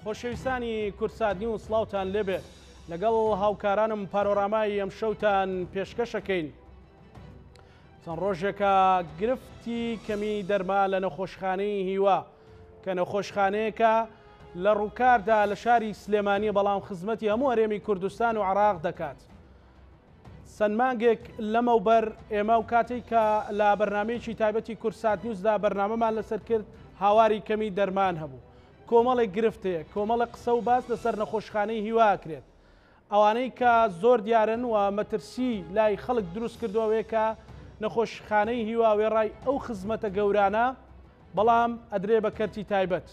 خۆشەویستانی کورسات نیوز سڵاوتان لێبێ لەگەڵ هاوکارانم پارۆرامای ئەم شەوتان پێشکەشەکەین. چەند ڕۆژێکە گرفتی کەمی دەرما لە نەخۆشخانەی هیوا کە نەخۆشخانەیەکە لە ڕووکاردا لە شاری سلێمانی بەڵام خزمەتی هەموو هەرێمی کوردستان و عێراق دەکات. چەند مانگێک لەمەوبەر ئێمە و کاتێک کە لە بەرنامەیەکی تایبەتی کورسات نیوزدا بەرنامەمان لەسەر کرد هاواری کەمی دەرمان هەبوو. کۆمەڵێک گرفتەیە، کۆمەڵە قسە و باس لەسەر نەخۆشخانەی هیوا کرێت. ئەوانەی کە زۆر دیارن و مەترسی لای خەڵک دروست کردووەوەیە کە نەخۆشخانەی هیوا وێڕای ئەو خزمەتە گەورانە بەڵام ئەدرێ بە کەرتی تایبەت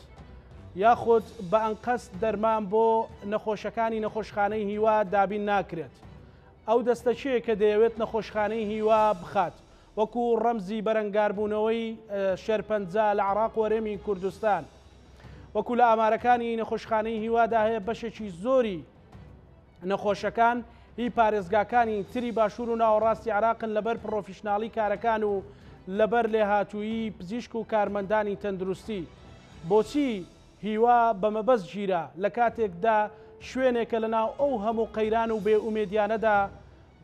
یاخود بە ئەنقەست دەرمان بۆ نەخۆشەکانی نەخۆشخانەی هیوا دابین ناکرێت. ئەو دەستەچەیە کە دەیەوێت نەخۆشخانەی هیوا بخات وەکو ڕەمزی بەرەنگاربوونەوەی شێرپەنجە لە عێراق و هەرێمی کوردستان. وەکو لە ئامارەکانی نەخۆشخانەی هیوادا هەیە بەشێکی زۆری نەخۆشەکان هی پارێزگاکانی تری باشوور و ناوەڕاستی عێراقن لەبەر پرۆفیشناڵی کارەکان و لەبەر لێهاتوویی پزیشک و کارمەندانی تەندروستی. بۆچی هیوا بەمەبەست گیرە لە کاتێکدا شوێنێکە لەناو ئەو هەموو قەیران و بێ ئومێدیانەدا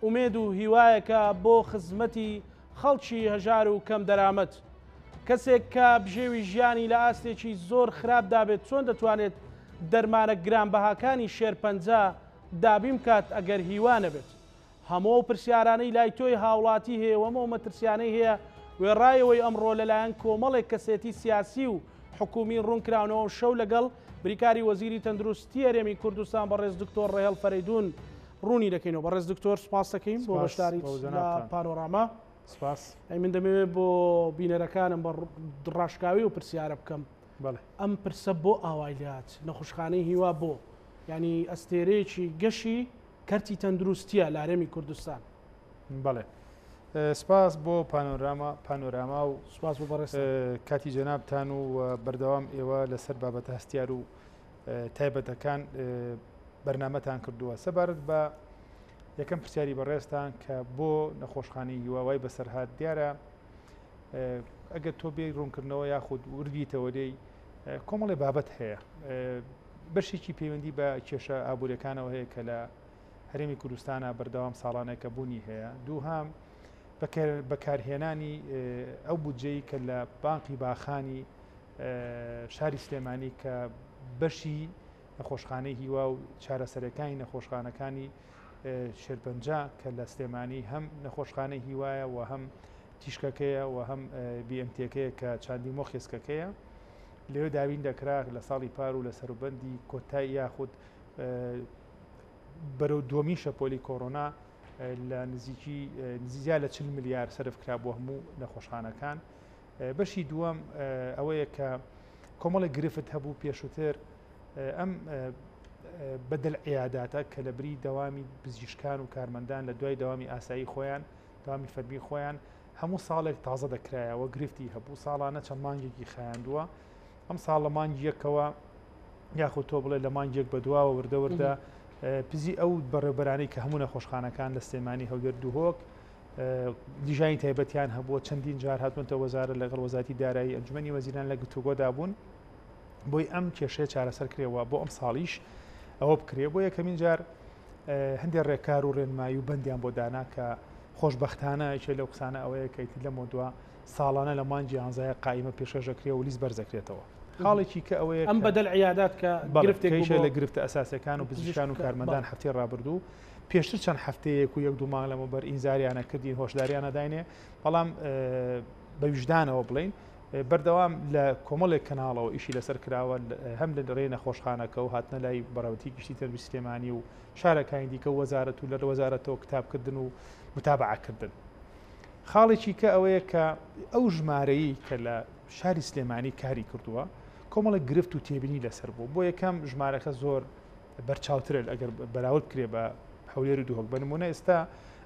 ئومێد و هیوایەکە بۆ خزمەتی خەڵکی هەژار و کەم دەرامەت. کەسێک کە بژێوی ژیانی لە ئاستێکی زۆر خراپ دابێت چۆن دەتوانێت دەرمانە گرانبەهاکانی شێرپەنجە دابیم کات ئەگەر هیوا نەبێت؟ هەموو پرسیارانەی لای تۆی هاوڵاتی هەیە وەمە مەترسیانەی هەیە وێڕایەوەی ئەمڕۆ لەلایەن کۆمەڵێک کەسێتی سیاسی و حکومی ڕوونکراونەوە شەو لەگەڵ بریکاری وەزیری تەندروستی هەرێمی کوردستان بەڕێز دکتۆر ڕێهەڵ فەرەیدون ڕوونی دەکەینەوە. بەڕێز دکتۆر سوپاس دەکەین بۆ بەشداری پانۆراما. ئەی من دەمەوێت بۆ بینەرەکانم بە ڕاشکاوی و پرسیارە بکەم. ئەم پرسە بۆ ئاوای لات نەخۆشخانەی هیوا بۆ ینی ئەستێرەیەکی گەشی کەرتی تەندروستیە لە هەرێمی کوردستان. بەڵێ سپاس بۆ پانۆراما و سپاس بۆ بەڕێز کاتی جەنابتان و بەردەوام ئێوە لەسەر بابەتە هەستیار و تایبەتەکان بەرنامەتان کردووە. سەبارەت بە یەکەم پرسیاری بەڕێزتان کە بۆ نەخۆشخانەی هیواوای بەسەرهات دیارە ئەگەر تۆ بێ ڕوونکردنەوە یاخود وردیتەوە لێی کۆمەڵی بابەت هەیە. بەشێکی پەیوەندی بە کێشە ئابوووریەکانەوە هەیە کە لە هەرێمی کوردستانە بەردەوام ساڵانێکە بوونی هەیە. دووهام بەکارهێنانی ئەو بودجەی کە لە بانقی باخانی شاری سلێمانی کە بەشی نەخۆشخانەی هیوا و چارەسەرەکانی نەخۆشخانەکانی شێرپەنجە کە لە سلێمانی هەم نەخۆشخانەی هیوایە و هەم تیشکەکەیە و هەم BMTەکەیە کە چاندی مۆخێسکەکەیە لێو داوین دەکرا لە ساڵی پار و لە سەروبەندی کۆتایی یاخود بەرەو دووەمی شەپۆلی کۆڕۆنا لە نزیزیا لە 40 ملیار سەرف کرا بۆ هەموو نەخۆشخانەکان. بەشی دووەم ئەوەیە کە کۆمەڵی گرفت هەبوو پێشووتر ئەم بەدەل عیاداتە کە لە بری دەوامی پزیشکان و کارمەندان لە دوای دەوامی ئاسایی خۆیان داوامی فەرمی خۆیان هەموو ساڵێک تازە دەکرایەوە گرفتی هەبوو ساڵانە چەند مانگێکی خایاندووە. ئەم ساڵ لە مانگی یەکەوە یاخود تۆ بڵێ لە مانگێک بەدواوە وردەوردە پزی ئەو بەڕێوەبەرانەی کە هەموو نەخۆشخانەکان لە سلێمانی هەولێر دووهۆک دیژانی تایبەتیان هەبووە چەندین جار هاتوونەتە وەزارە لەگەڵ وەزارەتی دارایی ئەنجومەنی وەزیران لە گفتوگۆدا بوون بۆی ئەم کێشەیە چارەسەر کرێەوە بۆ ئەم ساڵیش ئەوە بکرێ. بۆ یەکەمین جار هەندێک ڕێکار و ڕێنمایی و بەندیان بۆ دانا کە خۆشبەختانە یەکێ لەو قسانە ئەوەیە کەیتی لە مۆدووە ساڵانە لە مانجی ئانزایە قایمە پێشەژەکرێ و لیست بەرزەکرێتەوە. خاڵێکی کە ئەوەیە ئەم بەدەل عیادات کە گرفتێکیشە لە گرفتە ئەساسەکان و پزیشکان و کارمەندان هەفتەی ڕابردوو پێشتر چەند هەفتەیەک و یەک دوو مانگ لەمەوبەر ئینزاریانە کردی هۆشداریانە داینێ بەڵام بە ویژدانەوە بڵین بەردەوام لە کۆمەڵێک کەناڵەوە ئیشی لەسەر کراوە هەم لە ڕێ نەخۆشخانەکە و هاتنە لای بەڕێوەتی گشتی تەنروستی سلێمانی و شارەکانی دیکە وەزارەت و لە وەزارەتەوە کتابکردن و متابعەکردن. خاڵێکی کە ئەوەیە کە ئەو ژمارەیە کە لە شاری سلێمانی کاری کردووە کۆمەڵێک گرفت و تێبینی لەسەر بوو. بۆ یەکەم ژمارەکە زۆر بەرچاوترە ئەگەر بەراورد کرێ بە هەولێر و دووهۆک. بە نمونە ئێستا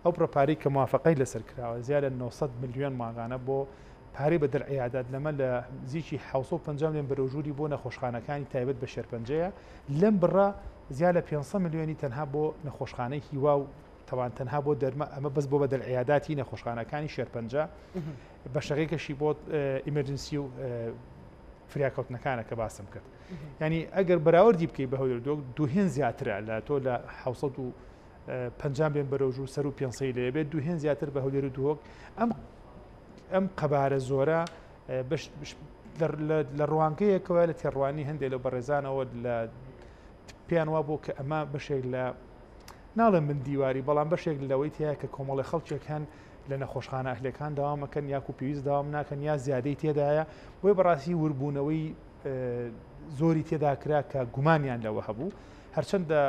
ئەو پرۆپارەی کە موافقەی لەسەر کراوە زیادە 900 ملیۆن ماغانە بۆ پارەی بەدەر عیادات لەمە لە زیکی 750 ملیۆن بەرەوژووری بۆ نەخۆشخانەکانی تایبەت بە شێرپەنجەیە لەم بڕە زیاد لە 500 ملیۆنی تەنها بۆ نەخۆشخانەی هیوا و تەوان تەنها بۆ دەرمە ئەمە بەس بۆ بەدەل عیاداتی نەخۆشخانەکانی شێرپەنجە بەشەکەی کەشی بۆ ئیمەرجنسی و فریاکەوتنەکانە کە باسم کرد ینی ئەگەر بەراوردی بکەی بە هەولێر دوهێن زیاترە لە تۆ لە 650 بێن بەرەوژ و سەر و پێنسەی لێ بێت دوهێن زیاتر بە هەولێر و دوهۆک ئەم قەبارە زۆرە لە ڕوانگەیەکەوە لە تێڕوانی هەندێک لە بەڕێزانەوە لە پێیان وا بۆ کە ئەمە بەشێک لە ناڵێن من دیواری بەڵام بەشێک لەوەی تایە کە کۆمەڵی خەڵکێکان لە نەخۆشخانە ئەهلەکان داوامەکەن یاکو پێویست داوام ناکەن یا زیادەی تێدایە بۆی بەڕاستی وربوونەوەی زۆری تێدا کرا کە گومانیان لەوە هەبوو هەرچەندە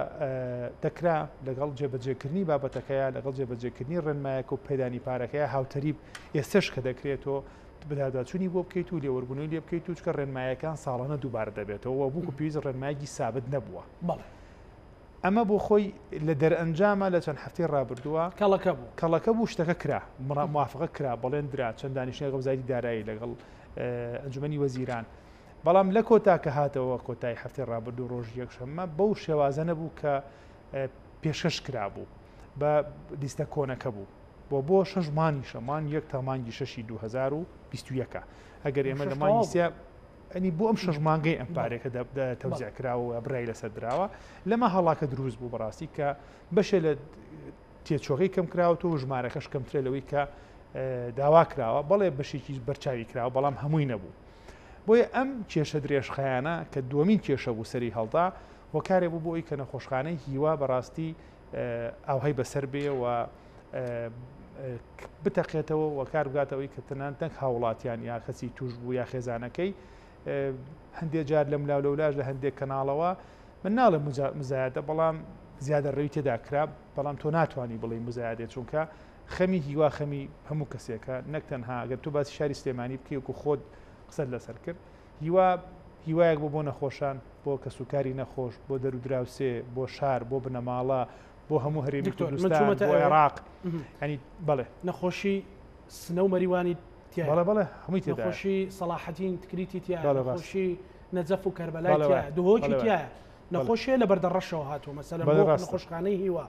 دەکرا لەگەڵ جێبەجێکردنی بابەتەکەیە لەگەڵ جێبەجێکردنی ڕێنمایەک و پەیدانی پارەکەیە هاوتەریب ئێستش کە دەکرێتەوە بداداچوونی بۆ بکەیت و لێوەربوونەوەی لێ بکەیت و چکە ڕێنمایەکان ساڵانە دووبارە دەبێتەوە بووکو پێویست ڕێنمایەکی سابت نەبووە ئەمە بۆ خۆی لە دەرئەنجامە لە چەند هەفتەی ڕابردووە کەڵەکە بوو شتەکە کرا موافقە کرا بەڵێن درا چەند دانیشتنی غەوزایی دارایی لەگەڵ ئەنجومەنی وەزیران بەڵام لە کۆتا کە هاتەوە کۆتای هەفتەی ڕابردوو ڕۆژ یەکشەممە بەو شێوازە نەبوو کە پێشکەش کرا بوو بە لیستە کۆنەکە بوو بۆ 6 مانگی شەمان 1 تا مانگی 6 2021 ئەگەر ئێمە لە مانگی سێ ئەنی بۆ ئەم 6 مانگەی ئەم پارێکە تەوزیع کراوە بڕای لەسەر دراوە لەمە هەڵاکە دروست بوو بەڕاستی کە بەشێ لە تێچۆغی کەم کراوەوە و ژمارەکەش کەمترە لەوەی کە داوا کراوە بەڵێ بەشێکی بەرچاوی کراوە بەڵام هەمووی نەبوو بۆیە ئەم کێشە درێژخایانە کە دووەمین کێشە بوو سەری هەڵدا هۆکارێ بوو بۆی کە نەخۆشخانەی هیوا بەڕاستی ئاوهەی بەسەر بێ و بتەقێتەوە و کار بگاتەوەی کە تەنان تەنگ هاوڵاتیان یا کەسی توش بوو یا خێزانەکەی هەندێک جار لەم لاو لەولاژ لە هەندێک کەناڵەوە من ناڵێ مزایەتە بەڵام زیادە ڕێوی تێدا کرا بەڵام تۆ ناتوانانی بڵێ مزایەتێت چونکە خەمی هیوا خەمی هەموو کەسێکە نەک تەنها ئەگەر تۆ باسی شاری سلێمانی بکەیەکو خۆت قسەت لەسەر کرد هیوایەک بۆ نەخۆشان بۆ کەسوکاری نەخۆش بۆ دەرودراوسێ بۆ شار بۆ بنەماڵە بۆ هەموو هەرێمی کوردستان بۆ عێراق ینی بەڵێ نەخۆشی سنە و مەریوانی بەڵێ هەمووی تێدا نەخۆشی سەلاحەدین تکریتی تیا نەخۆشی نەجەف و کەربەلای تیا دوهۆکی تایە نەخۆشیە لە بەردەڕەشەوە هاتووە مەسەلەن بۆ نەخۆشخانەی هیوا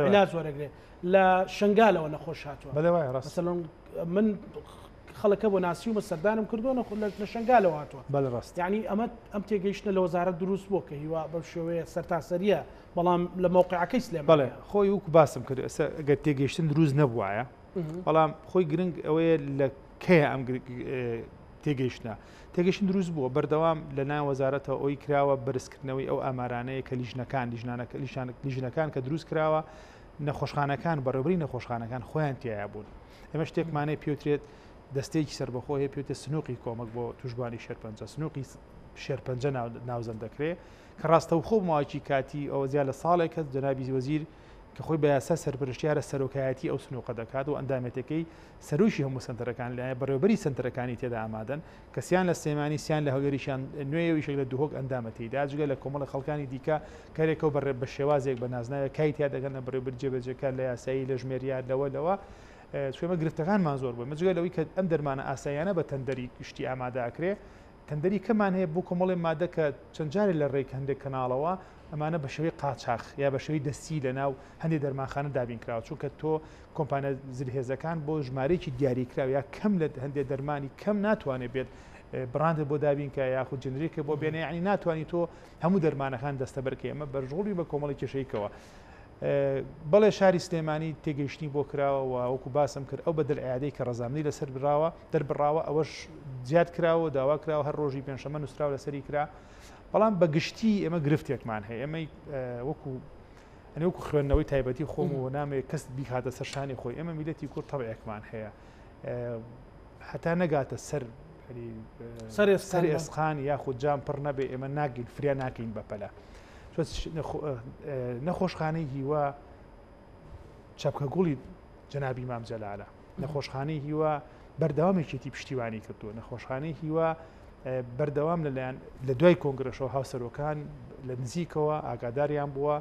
علاج وەرەگرێ لە شنگالەوە نەخۆش هاتووە مەسەلەن من خەڵەکە بۆ ناسی و مەسەردانم کردووە لە شنگالەوە هاتووە یعنی ئەم تێگەیشتە لە وەزارەت دروست بووە کە هیوا بەو شێوەیە سەرتاسەریە بەڵام لە موقعەکەی سلێمان بەڵێ خۆی وەکو باسم کرد ئەگەر تێگەیشتن دروست نەبووایە بەڵام خۆی گرنگ ئەوەیە لە کەیە ئەم تێگەیشتن دروست بووە بەردەوام لە ناو وەزارەتەوە ئەوی کراوە بەرزکردنەوەی ئەو ئامارانەیە کە لیژنەکان کە دروست کراوە نەخۆشخانەکان بەڕێوەبەری نەخۆشخانەکان خۆیان تایە بوون ئەمە شتێکمانەیە پێوترێت دەستێکی سەربەخۆ هەیە پێوتە سنووقی کۆمەک بۆ توشبانی شێرپەنجە سنووقی شێرپەنجە ناوزەند دەکرێت کە ڕاستەوخۆ ماوەکی کاتی ئەوە زیاد لە ساڵێکە جەنابی وەزیر کە خۆی بە یاسا سەرپرشتیارە سەرۆکایەتی ئەو سنووقە دەکات و ئەندامەتەکەی سەرۆشی هەموو سنتەرەکان لایە بەڕێوەبەری سنتەرەکانی تێدا ئامادەن کەسیان لە سلێمانی سیان لە هەولێریشان نوێیەویشێک لە دووهۆک ئەندامەتیدا جگە لە کۆمەڵە خەڵکانی دیکە کارێکەوە بە شێوازێک بە نازناوە کای تیا دەگەن لە بەڕێوەبەر جێبەجێکار لە یاسایی لە ژمێریات لەوە شوێمە گرفتەکانمان زۆر بوو مەجگە لەوەی کە ئەم دەرمانە ئاسایانە بە تەندەری گشتی ئامادەکرێ تەندەری کەمان هەیە بۆ کۆمەڵی مادە کە چەند جارێک لە ڕێک هەندێک کەناڵەوە ئەمانە بە شێوەی قاچاق یا بە شێوەی دەستی لە ناو هەندێک دەرمانخانە دابین کراوە چونکە تۆ کۆمپانە زلهێزەکان بۆ ژمارەیەکی دیاریکراوە یا کەم لە هەندێک دەرمانی کەم ناتوانێت بێت بڕاندە بۆ دابینکە یاخود جنریکە بۆ بێنێ ینی ناتوانانی تۆ هەموو دەرمانەکان دەستە بەرکە ئەمە بەرژۆڵی بە کۆمەڵی کێشەیەکەوە بەڵێ شاری سلێمانی تێگەیشتنی بۆ کراوە و وەکو باسم کرد ئەو بەدل عادەی کە ڕەزامندی لەسەر دەربڕاوە ئەوەش زیاد کراوە داوا کراوە هەر ڕۆژی پێنجشەممە نووسراوە لەسەری کرا بەڵام بە گشتی ئێمە گرفتێکمان هەیە ئەمەی وەکو خوێندنەوەی تایبەتی خۆم و نامێت کەس بیکاتە سەرشانی خۆی ئێمە میلەتی کورد تەبعێکمان هەیە هەتا نەگاتە سەر ئێسخان یاخود جام پڕ نەبێ ئێمە ناگین فریا ناکەین بەپەلە نەخۆشخانەی هیوا چاپکە گوڵی جەنابی مام جەلالە نەخۆشخانەی هیوا بەردەوامێکێتی پشتیوانی کردووە نەخۆشخانەی هیوا بەردەوام لەلایەن لە دوای کۆنگرەشەوە هاوسەرۆکان لە نزیکەوە ئاگاداریان بووە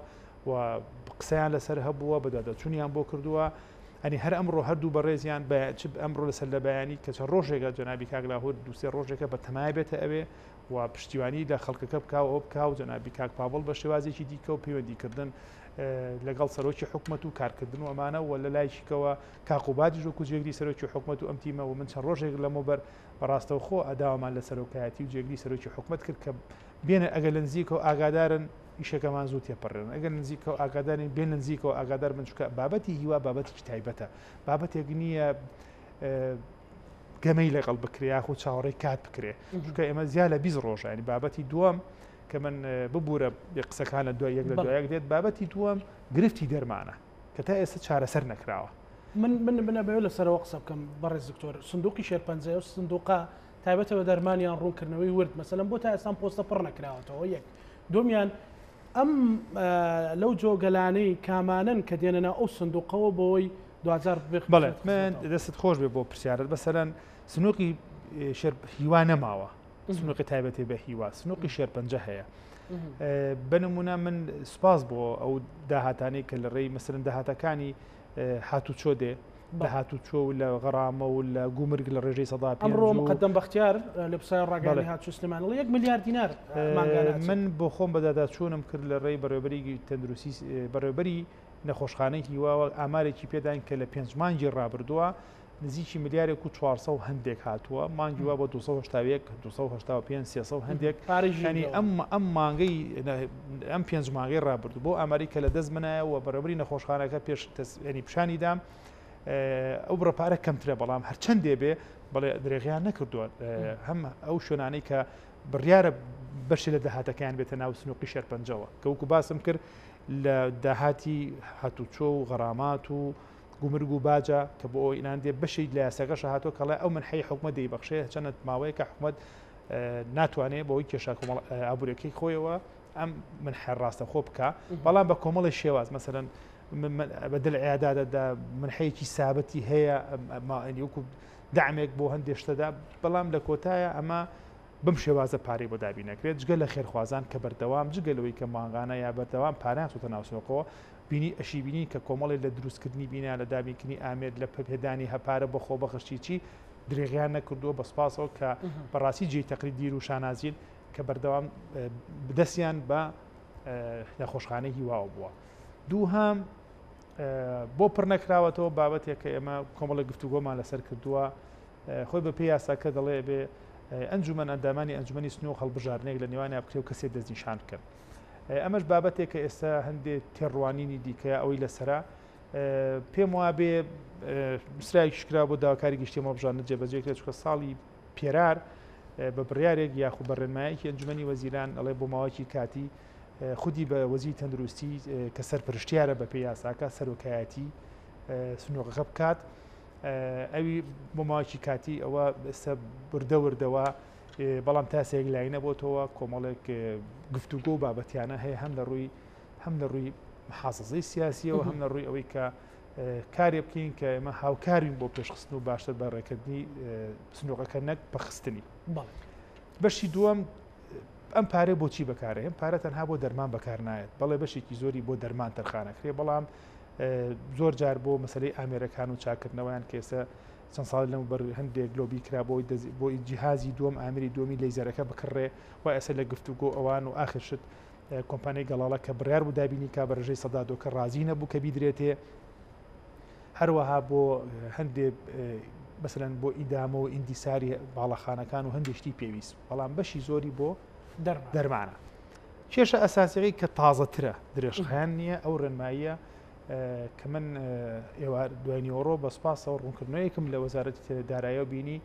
و قسەیان لەسەر هەبووە بەدادەچوونیان بۆ کردووە ئەنی هەر ئەمڕۆ هەردوو بەڕێزیان ئەمڕۆ لەسەر لە بەیانی کە چەند ڕۆژێکە جەنابی کاگلاهور دووسێ ڕۆژێکە بە تەمای بێتە ئەوێ و پشتیوانی لە خەڵکەکە بکاو ئەو بکاو جەنابی کاک پاوڵ بە شێوازێکی دیکە و پەیوەندیکردن لەگەڵ سەرۆکی حکومەت و کارکردن و ئەمانە و لە لایشیکەوە کاقوبادی ژۆ جێگری سەرۆکی حکومەت و ئەم تیمە و من چەند ڕۆژێک لەمەوبەر بەڕاستەوە خۆ ئەداوامان لە سەرۆکایەتی و جێگری سەرۆکی حکومەت کرد کە بێنە ئەگەر لە نزیکەوە ئاگادارن ئیشەکەمان زوو تێپەڕێن ئەگەر نزیکەوە ئاگادارین بێن لە نزیکەوە ئاگادار من چکە بابەتی هیوا بابەتی تایبەتە بابەتێک نییە گەمەی لەگەڵ بکرێ خۆ چاوەڕێی کات بکرێ چکە ئێمە زیاد لە 20 ڕۆژ ینی بابەتی دووەم کە من ببوورە قسەکان لە دوای یەک لە دوایەک دێت بابەتی دووەم گرفتی دەرمانە کە تا ئێستا چارەسەر نەکراوە من بنەبێت لەسەرەوە قسە بکەم بەڕێز دکتۆر سندوقی شێرپەنجە و سندوقا تایبەتەوە دەرمانیان ڕوونکردنەوەی ورد مەسەلەن بۆ تا ئێستا پۆستە پڕ نەکراوەتەوە یەک دومیان ئەم لەو جۆگەلانەی کامانن کە دێنەنا ئەو سندوقەوە بۆی 2000 بەڵێ من دەست خۆش بێ بۆ پرسیارت بەسەرەن سنووقی هیوا نەماوە سنووقی تایبەتی بە هیوا سنووقی شێرپەنجە هەیە بنمونە من سپاس بۆ ئەو داهاتانی کە لە ڕێی مەسەرن داهاتەکانی هاتوچۆ دێ هاتوچۆ و لە غەرامە و لە گومرگ لە ڕێژەی سەدا ئەمڕۆ مقدم بەختیار لە پسای ڕاگەانی هاتوچۆ سلێمانی 1 میلیارد دینار من بۆ خۆم بەدادا چوونم کرد لە ڕێی بەڕێوەبەری تەندروستی بەڕێوەبەری نەخۆشخانەی هیواوە ئامارێکی پێداین کە لە 5 مانگی ڕابردووە نزیکی ملیارێک و 400 هەندێک هاتووە مانگی وا بۆ 281 285 300 هەندێک ینی ئەم مانگەی ئەم 5 مانگەی ڕابردوو بۆ ئاماری کە لە دەست منایە و بەڕێوەبەری نەخۆشخانەکە پێش ینی پیشانی دام ئەو بڕەپارە کەمترە بەڵام هەرچەندێ بێ بەڵێ درێغیان نەکردووە هەم ئەو شوێنانەی کە بڕیارە بەشی لە داهاتەکەیان بێتە ناو سنووقی شێرپەنجەوە کە وەکو باسم کرد لە داهاتی هاتوچۆ و غەرامات و گومرگ و باجە کە بۆ ئەوی ئینان دێ بەشی لە یاساکەش هاتۆ کەڵێ ئەو منحەی حکومەت دەیبەخشێ چەند ماوەیەکە حکومەت ناتوانێت بەوەی کێشا ئابوورەکەی خۆیەوە ئەم منحە ڕاستە خۆ بکە بەڵام بە کۆمەڵی شێواز مەسەرەن بەدل عیادادەدا منحەیەکی سابەتی هەیە وەکو دامێک بۆ هەندێک شتەدا بەڵام لە کۆتایە ئەمە بم شێوازە پارەی بۆ دابی نەکرێت جگە لە خێرخوازان کە بەردەوام جگەلەوەی کە ماگانە یا بەردەوام پاران سوتە ناوسۆقەوە بینی ئەشی بینی کە کۆمەڵی لە دروستکردنی بینە لە دابینکردنی ئامێر لە پێدانی هەپارە بەخۆ بەخشتیچی درێغیان نەکردووە بە سپاسەوە کە بەڕاستی جێی تەقلید دیر و شانازین کە بەردەوام بدەستیان بە نەخۆشخانەی هیواوە بووە دووهام بۆ پڕ نەکراوەتەوە بابەتێک کە ئێمە کۆمەڵی گفتوگۆمان لەسەر کردووە خۆی بە پێی یاساکە دەڵێ بێ ئەنجومەن ئەندامانی ئەنجومەنی سنووق هەڵبژارنێک لە نێوانی بکرێ و کەسێک دەستنیشان بکەن ئەمەش بابەتێک کە ئێستا هەندێک تێڕوانینی دیکە ئەوەی لەسرە پێم وا بێ سرایکیش کرا بۆ داواکاری گشتی هەڵبژارنە جێبەجێکرێت چکە ساڵی پێرار بە بڕیارێک یاخو بەڕێنمایەکی ئەنجومەنی وەزیران ئەڵێ بۆ ماوەکی کاتی خودی بە وەزیری تەندروستی کە سەرپرشتیارە بە پێی یاساکە سەرۆکایەتی سنووقەکە بکات ئەوی بۆ ماوەکی کاتی ئەوە ئێستا وردەوە بەڵام تاسێک لای نەبووتەوە کۆمەڵێک گفتوگۆ و بابەتیانە هەیە هەم لە ڕووی محاسەزەی سیاسیەوە هەم لە ڕووی ئەوەی کە کارێ بکەین کە ئێمە هاوکارین بۆ پێشخستن و باشتر بە ڕێکردنی سنووقەکە نەک بەخستنی بەشی دووەم ئەم پارێ بۆچی بەکارێ ئەم پارە تەنها بۆ دەرمان بەکار نایێت بەڵێ بەشێکی زۆری بۆ دەرمان تەرخانەکرێ بەڵام زۆر جار بۆ مەسلەی ئامێرەکان و چاکردنەوەیان کێسە چەند ساڵ لەم بەر هەندێک گلۆبی کرا بۆ جیهازی دووەم ئامری دومی لەیزەرەکە بکڕێ و ئێستا لە گفتوگۆ ئەوان و ئاخرشت کۆمپانیای گەڵاڵە کە بڕیار بوو دابینی کا بە ڕێژەی سەدادۆکە ڕازی نەبوو کە بیدرێتێ هەروەها بۆ هەندێک مەسەلەن بۆ ئیدامە و ئیندیساری باڵەخانەکان و هەندێشتی پێویست بەڵام بەشی زۆری بۆ دەرمانە کێشە ئەساسیەکەی کە تازەترە درێژخایان نییە ئەو ڕێنماییە کە من دوای نیوەڕۆ بە سپاسەوە ڕوونکردنەوەیەکم لە وەزارەتی داراییەوە بینی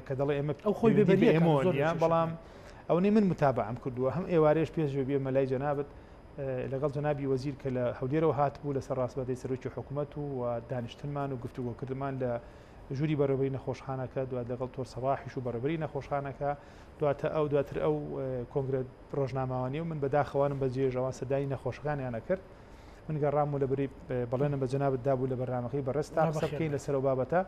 کە دەڵێ ئێمە ئەو خۆی بێمۆنیە بەڵام ئەوەی من متابعم کردووە هەم ئێوارێش پێش بێ مەلای جەنابەت لەگەڵ جەنابی وەزیر کە لە هەولێرەوە هاتبوو لەسەر ڕاستبەدەی سەرۆکی حکوومەت و دانیشتنمان و گفتوگۆکردمان لە ژووری بەڕێوەبەری نەخۆشخانەکە دوای لەگەڵ تۆر سەباحیش و بەڕێوەبەری نەخۆشخانەکە دواتر ئەو کۆنگرێت ڕۆژنامەوانی و من بەداخەوانم بە جێژەوە سەدای نەخۆشەکانیانە کرد من گەڕام و لەبەری بەڵێنە بە جەنابەت دابوو لە بەرنامەکەی بەڕێستا قسە بکەین لەسەر ئەو بابەتە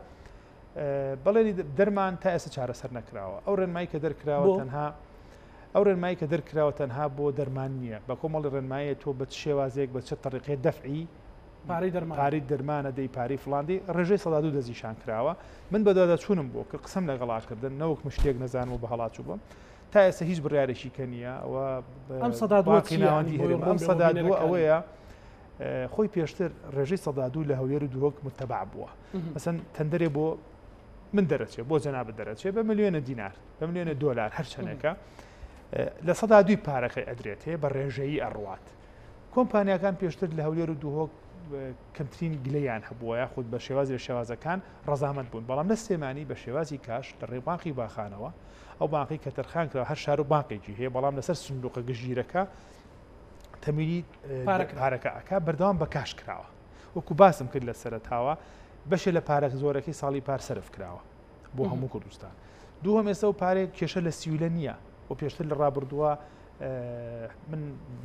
بەڵێنی دەرمان تا ئێستا چارەسەر نەکراوە ئەو ڕێنمایی کە دەرکراوە تەنها بۆ دەرمان نییە بە کۆمەڵی ڕێنمایە تۆ بە شێوازێک بە چه تەریقەی دەفعی پارەی دەرمانە دەی پارەی فڵاندی ڕێژەی سەداد و دەزیشان کراوە من بەدادا چوونم بۆ کە قسەم لەگەڵاکردن نەوەک مشتێک نەزانم و بە هەڵاچوو بم تا ئێستا هیچ بڕیارێکی کە نییە ئەوە ئەم سەدادوە ئەم سەدادوە ئەوەیە خۆی پێشتر ڕێژەی سەدادوو لە هەولێر و دووەک متتەبع بووە مەسەن تەندەرێ بۆ من دەرەچێت بۆ جەناب دەرەچێت بە ملیۆنە دینار بە ملیۆنە دۆلار هەر چەندێکە لە سەدادووی پارەکەی ئەدرێت هەیە بە ڕێژەیی ئەڕوات کۆمپانیەکان پێشتر لە هەولێر و دووهۆک کەمترین گلەیان هەبووە یاخود بە شێوازی لە شێوازەکان ڕەزامەند بوون بەڵام لە سلێمانی بە شێوازی کاش لە ڕێباقی باخانەوە ئەو باقی کە تەرخان کرا هەر شار و باقێکی هەیە بەڵام لەسەر سندوقە گژیرەکە تەمیلی پارەکە ئەکا بەردەوام بە کاش کراوە وەکو باسم کرد لە سەرەتاوە بەشێ لە پارەک زۆرەکەی ساڵی پار سەرف کراوە بۆ هەموو کوردستان دووهەم ئێستا و پارێک کێشە لە سیولە نییە و پێشتر لە ڕابردووە من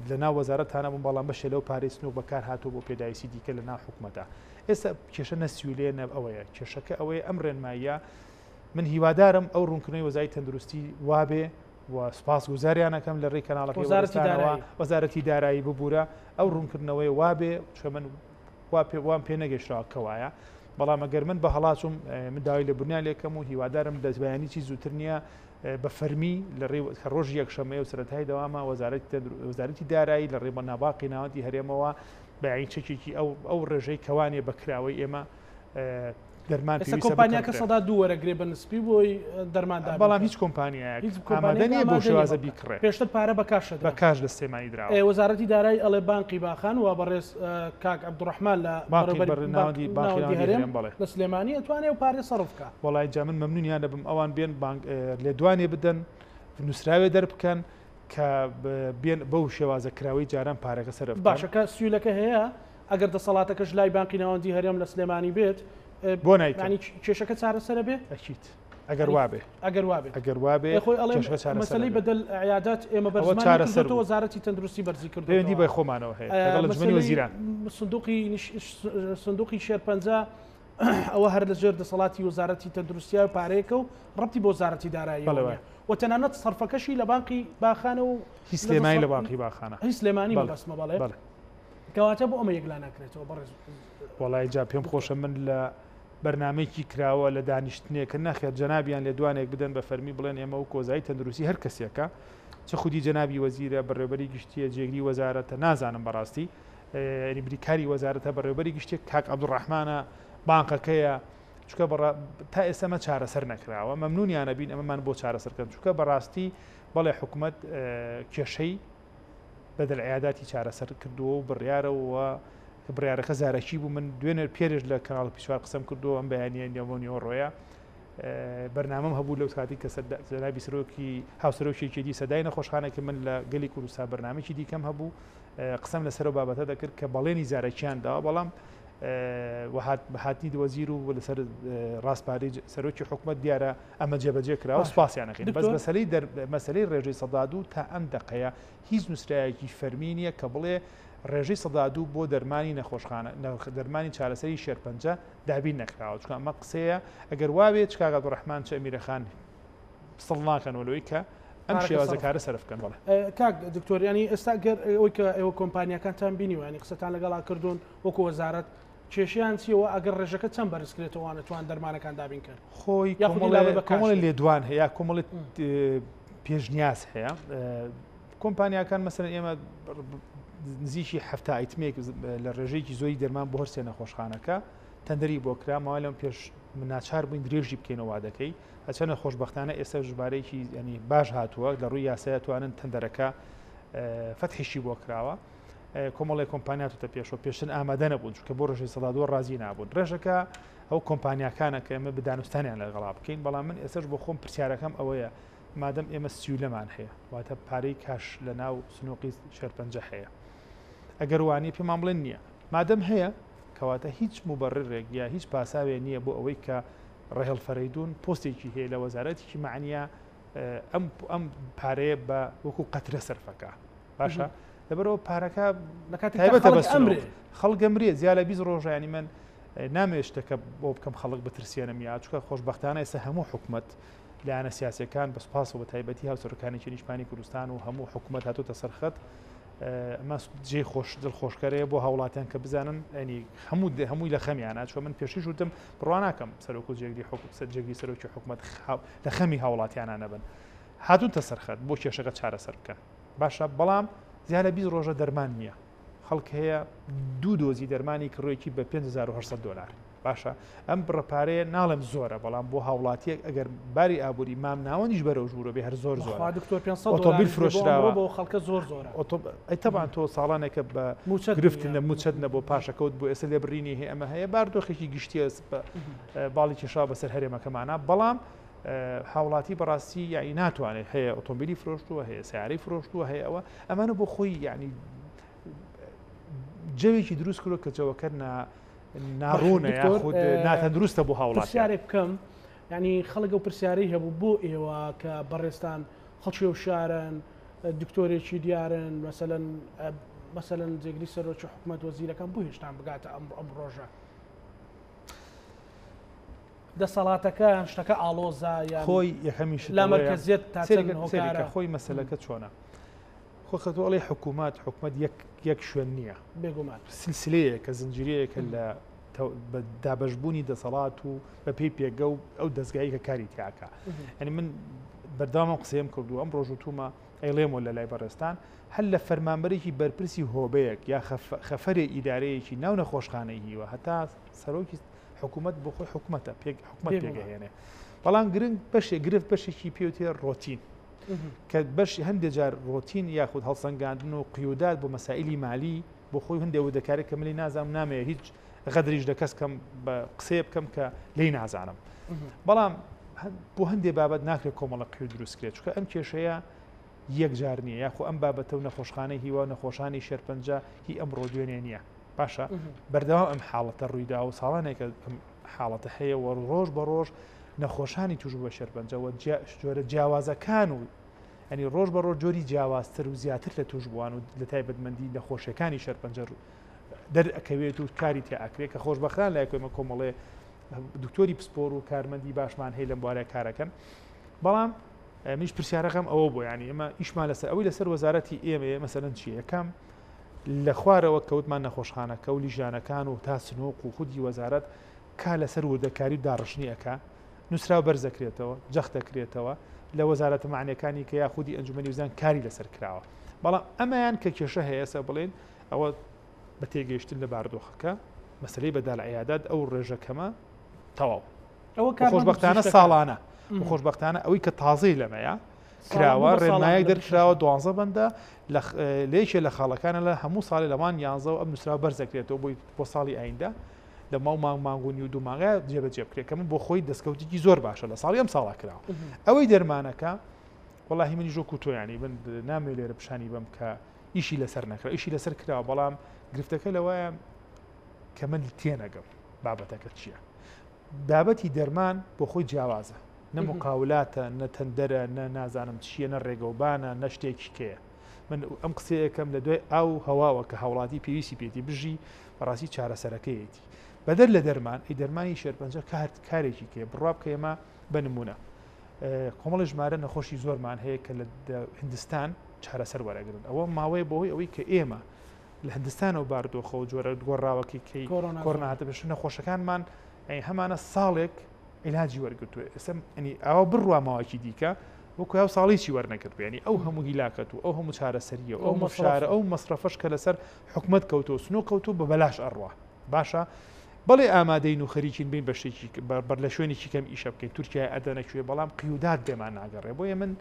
لە ناو وەزارەتانە بووم بەڵام بەشێ لەو پارەی سنووک بەکار هاتوو بۆ پێداویستی دیکە لە ناو حکوومەتە ئێستا کێشە نەسیولێ نە ئەوەیە کێشەکە ئەوەیە ئەم ڕێنماییە من هیوادارم ئەو ڕوونکردنەوەی وەزای تەندروستی وابێ و سپاس گوزاریانەکەم لە ڕێی کەناڵەکەی وەزارەتی دارایی ببوورە ئەو ڕوونکردنەوەی وابێ چۆ من وام پێ نەگەشتەوە کەوایە بەڵام ئەگەر من بە هەڵاتم من داوای لە بنیان لێکەم و هیوادارم دەستبیانیی زووتر نییە بە فەرمی لە ڕۆژی یەکشەمەیە و سەرەتای دەوامە وەزارەتی دارایی لە ڕێبە ناباقی ناوەندی هەرێمەوە بەعین چەکێکی ئەو ڕێژەی کەوانێ بەکراوەی ئێمە دەرمان کۆمپانیاکە سەدا دوو وەرەگرێ بە نسپی بۆی دەرماندا بەڵام هیچ کۆمپانیایە ئامادەنیە بۆ شێوازە بیکڕێ پێشتر پارە بەکاشە بە کاش لە سێمانی دراوە وەزارەتی دارایی ئەڵێ بانقی باخان و بەڕێز کاک عەبدوڕەحمان لە بانقی هەرێم لە سلێمانی ئەتوانێ و پارێ سەرف بکە وەڵای جا من مەمنونیان دەبم ئەوان بێن لێدوانێ بدەن نووسراوێ دەربکەن کە بەو شێوازە کراوەی جاران پارەکە سەرف باشەکە سویلەکە هەیە ئەگەر دەسەڵاتەکەش لای بانقی ناوەندی هەرێم لە سلێمانی بێت بۆ نایتنی کێشەکە چارەسەرە بێ ئەچیت ئەگەر وابێ ئەگەر وابێ خۆی ئەڵێ مەسەلەی بەدەل عیادات ئێمە بەرزمانی وەزارەتی تەندروستی بەرزی کرد پەیوەندی بە خۆمانەوە هەیە لەگەڵ جمەی وەزیران سندوقی شێرپەنجە ئەوە هەر لەژێر دەسەڵاتی وەزارەتی تەندروستیە و پارەیەکە و ڕەبتی بۆ وەزارەتی دارایی و تەنانەت سەرفەکەشی لە بانقی باخانە و هیچ سلێمانی لە بانقی باخانە هیچ سلێمانی بەسمە بەڵێ کەواتە بۆ ئەمە یەکلا ناکرێتەوە بەڕێز وەڵای جا پێم خۆشە من لە بەرنمەیەکی کراوە لە دانیشتنێکە نەخێت جەنابیان لێ دوانێک بدەن بە فەرمی بڵێن ئێمە و کۆزایی تەندروستی هەر کەسێکە چه خودی جەنابی وەزیرە بەڕێوەبەری گشتیە جێگری وەزارەتە نازانم بەڕاستی بریکاری وەزارەتە بەڕێوەبەری گشتێک کاک عەبدوڕەحمانە بانقەکەیە چکە تا ئێسەمە چارەسەر نەکراوە مەمنونیانە بین ئەمەمان بۆ چارەسەرکەن چکە بەڕاستی بەڵێ حکوومەت کێشەی بەدەل عیاداتی چارەسەر کردووە و بڕیارەوە بڕیارەکە زارەکی بوو من دوێنێ پێرش لە کەناڵ پیشوار قسەم کردو ئەم بەیانیە نیۆمۆنیۆ ڕۆیە بەرنامەم هەبوو لەو کاتی کە جەنابی سەرۆکی هاوسەرۆکێکی سەدای نەخۆشخانێکی من لە گەلی کوردستان بەرنامێکی دیکەم هەبوو قسەم لەسەر و بابەتە دەکرد کە بەڵێنی زارەکییان داوە بەڵام هاتنی وەزیر و لەسەر ڕاستپارەی سەرۆکی حکوومەت دیارە ئەمە جێبەجێ کراوە سوپاسیانەکەین بەس مەسەلەی ڕێژەی سەدادوو تا ئەم دقەیە هیچ نووسرایەکی فەرمی نییە کە بڵێ ڕێژەی سەدادوو بۆ دەرمانی نەخۆشخانە دەرمانی چارەسەری شێرپەنجە دابین نەکراوە چکە ئەمە قسەیە ئەگەر وابێت چکاک عەبدوڕەحمان چ ئەمیرەخان سڵ ناکەنەوەی کە ئەم شێوازەکارە سەرف بکەن بڵێ کاک دکتۆریانی ئێستا گەر ئەوەی کە ئێوە کۆمپانیەکانتان بینیوانی قسەتان لەگەڵا کردوون وەکو وەزارەت کێشیان چیەوە ئەگەر ڕێژەکە چەند بەرزکرێتەوەوانە توان دەرمانەکان دابین کرد خۆی کۆمەڵی لێدوان هەیە کۆمەڵی پێشنیاز هەیە کۆمپانیەکان مەسەن ئێمە نزیکی هەفتا ئایتمێک لە ڕێژەیەکی زۆری دەرمان بۆ هەرسێ نەخۆشخانەکە تەندەری بۆ کرا ماوەی لەم پێش ناچار بووین درێژی بکەینەوە دەکەی هەچەنە خۆشبەختانە ئێستا ژمارەیەکی ینی باش هاتووە لە ڕووی یاسایە توانن تەندەرەکە فەتحیشی بۆ کراوە کۆمەڵی کۆمپانیات تە پێشەوە پێشتن ئامادە نەبوون چکە بۆ ڕێژەی سەدادوە ڕازی نابوون ڕێژەکە ئەو کۆمپانیاکانە کە ئێمە بدانوستانیان لەگەڵا بکەین بەڵام من ئێستش بۆ خۆم پرسیارەکەم ئەوەیە مادەم ئێمە سیولەمان هەیە واتە پارەی کاش لە ناو سنووقی شێرپەنجە هەیە ئەگەر وانی پێمان بڵێن نییە مادەم هەیە کەواتە هیچ مبەڕێک یا هیچ پاساوێ نییە بۆ ئەوەی کە ڕێهەڵفەرەیدون پۆستێکی هەیە لە وەزارەتێکی معنیە ئەم پارەیە بە وەکو قەترە سەرفەکە باشە لەبەرەوە پارەکە تایبەتە بە خەڵگەمرێ زیاد لە 20 ڕۆژانی من نامێشتەکە بۆ بکەم خەڵک بترسێنم یا چکە خۆشبەختانە ئێستا هەموو حکوومەت لایەنە سیاسەکان بە سوپاس و بە تایبەتی هاوسەرەکانی نیشتمانی کوردستان و هەموو حکوومەت هاتوتە سەرخەت ئەمە جێ دڵخۆشکەرەیە بۆ هاوڵاتیان کە بزانن ئەنی هەمووی لە خەمیانە چۆن من پێشی وتم بڕوان ناکەم سەرۆک و جێگری سەرۆکی حکوومەت لە خەمی هاوڵاتیانە نەبن هاتوونتە سەرخەت بۆ کێشەکە چارەسەر بکەن باشە بەڵام زیاد لە 20 ڕۆژە دەرمان نییە خەڵک هەیە دوو دۆزی دەرمانی کڕۆیەکی بە 5,800 دلار باشە ئەم بڕەپارەیە ناڵم زۆرە بەڵام بۆ هاوڵاتیەک ئەگەر باری ئابووری مام ناوەندیش بەرەو ژوورە بێ هەر زۆر زۆر ئۆتۆمبیل فرۆشراوە بۆ خەڵکە زۆر زۆرە تەبان تۆ ساڵانێکە بە گرفتن لە موچەتنە بۆ پاشەکەوت بۆ ئێستا لێبڕینی هەیە ئەمە هەیە باردۆخێکی گشتیە باڵی کێشا بەسەر هەرێمەکەمانە بەڵام هاوڵاتی بەڕاستی یعنی ناتوانێت هەیە ئۆتۆمبیلی فرۆشتووە هەیە سیارەی فرۆشتووە هەیە ئەوە ئەمانە بۆ خۆی یعنی جەوێکی دروست کردو کە جەوەکە ناڕوونە یاخود ناتەندروستە بۆ هاوڵات پرسیارێک بکەم ینی خەڵک و پرسیارەی هەبوو بۆ ئێوە کە بەڕێستان خەڵکی و شارن دکتۆرێکی دیارن مەسەلەن جێگری سەرۆکی حکوومەت وەزیرەکان بۆ هێشتان بگاتە ئەم ڕۆژە دەسەڵاتەکە شتەکە ئاڵۆزا یان خۆی یەکەمیش لە مەرکەزیەت تا خۆی مەسەلەکە چۆنە خۆخەتۆڵی حکوومەت یەک شوێن نییە بێگومان سلسلەیە کە زنجیرەیەکە لە دابەشبوونی دەسەڵات و بە پێی پێگە و ئەو دەستگایی کە کاری تیاکە ئەنی من بەرداوام قسەم کردو ئەم ڕۆژوتومە ئەیڵێمەوە لە لای بەڕێستان هەل لە فەرمانبەرێکی بەرپرسی هۆبەیەک یا خەفەرێ ئیدارەیەکی ناو نەخۆشخانەی هیوە هەتا سەرۆکی حکوومەت بۆ خۆی حکوومەتە حکوومەت پێگەهێنێ بەڵام گرنگ گرفت بەشێکی پێوتێ ڕۆتین کە بەش هەندێک جار ڕۆتین یاخود هەڵسەنگاندن و قیودات بۆ مەسائلی مالی بۆ خۆی هەندێک دەکارێت کە ملی نازانم نامەیە هیچ غەدریش لە کەس کەم بە قسێ بکەم کە لی نازانم بەڵام بۆ هەندێک بابەت ناکرێت کۆمەڵە قیود دروستکرێت چکە ئەم کێشەیە یەک جار نییە یاخۆ ئەم بابەتە و نەخۆشخانەی هیوا نەخۆشانی شێرپەنجە هی ئەم ڕۆدوێنێ نییە باشە بەردەوام ئەم حاڵەتە ڕوویدا و ساڵانێکە ئەم حاڵەتە هەیە و ڕۆژ بە ڕۆژ نەخۆشانی توش بە شێرپەنجەوە جۆرە جیاوازەکان و ئەنی ڕۆژ بە ڕۆژ جۆری جیاوازتر و زیاتر لە توش بووان و لە تایبەتمەندی نەخۆشیەکانی شێرپەنجە دەرئەکەوێت و کاری تێئاکرێت کە خۆشبەختان لای کۆمە کۆمەڵێ دکتۆری پسپۆر و کارمەندی باشمان هەیە لەم بوارە کارەکەن بەڵام منیش پرسیارەکەم ئەوە بۆ ینی ئێمە ئیشمان لەسەر ئەوەی لەسەر وەزارەتی ئێمە مەسەرەن چی یەکەم لە خوارەوە کەوتمان نەخۆشخانەکە و لیژانەکان و تا سنووق و خودی وەزارەت کا لەسەر وردەکاری و داڕشنی ئەکا نووسرا و بەرزەکرێتەوە جەخت دەکرێتەوە لە وەزارەتە معنیەکانی کە یاخودی ئەنجومەنی وزان کاری لەسەر کراوە بەڵام ئەمەیان کە کێشە هەیە سە بڵێن ئەوە بە تێگەیشتن لە باردۆخەکە مەسلەی بەدال عیادات ئەو ڕێژەکەمە تەواو خۆشبەختانە ساڵانە خۆشبەختانە ئەوەی کە تازەی لەمەیە کراوە ڕێنمایەک دەرکراوە 12 بەندە لێکێ لە خاڵەکانە لە هەموو ساڵی لەوان 11 ئەم نووسرا بەرزەکرێتەوە بۆ ساڵی ئایندا لە ماو مانگونی و دووماغە جێبەجێ بکرێت کە من بۆ خۆی دەستکەوتێکی زۆر باشە لە ساڵی ئەم ساڵا کراوە ئەوەی دەرمانەکە وەڵاهی منی ژۆ کوتۆیانی من نامێ لێرە پیشانی بم کە ئیشی لەسەر نەکرا ئیشی لەسەر کراوە بەڵام گرفتەکە لەوەیە کە من تێنەگەم بابەتەکە چییە بابەتی دەرمان بۆ خۆی جیاوازە نە مقاولاتە نە تەندەرە نە نازانم چییە نە ڕێگەوبانە نە شتێکی کەیە من ئەم قسەیەکەم لە دوای ئاو هەواوە کە هاوڵاتی پێویستی پێتی بژی بەڕاستی چارەسەرەکەیەتی بەدەر لە دەرمان ئەی دەرمانی شێرپەنجە کارێکی کێ بڕاب کە ئێمە بنمونە کۆمەڵی ژمارە نەخۆشی زۆرمان هەیە کە لە هندستان چارەسەر وەرەگرن ئەوە ماوەیە بۆهۆی ئەوەی کە ئێمە لە هندستان و باردۆخە و جۆرە گۆڕاوەکی کەی کۆڕناهاتە پێش نەخۆشەکانمان هەمانە ساڵێک علاجی وەرگرتووە ئێستا ئەنی ئەوە بڕوا ماوەکی دیکە وەکو ئەو ساڵیی وەرنەکرد ینی ئەو هەموو هیلاکەت و ئەو هەموو چارەسەریە ئەو مەفشارە ئەو مەسرەفەش کە لەسەر حکومەت کەوتۆ سنوو کەوتو بە بەلاش ئەڕوا باشە بەڵێ ئامادەین و خەریکین بین بەشێکی بەر لە شوێنێکی کەم ئیشە بکەین تورکیا ئەدەنەکوێ بەڵام قیودات بێمان ناگەڕێ بۆیە من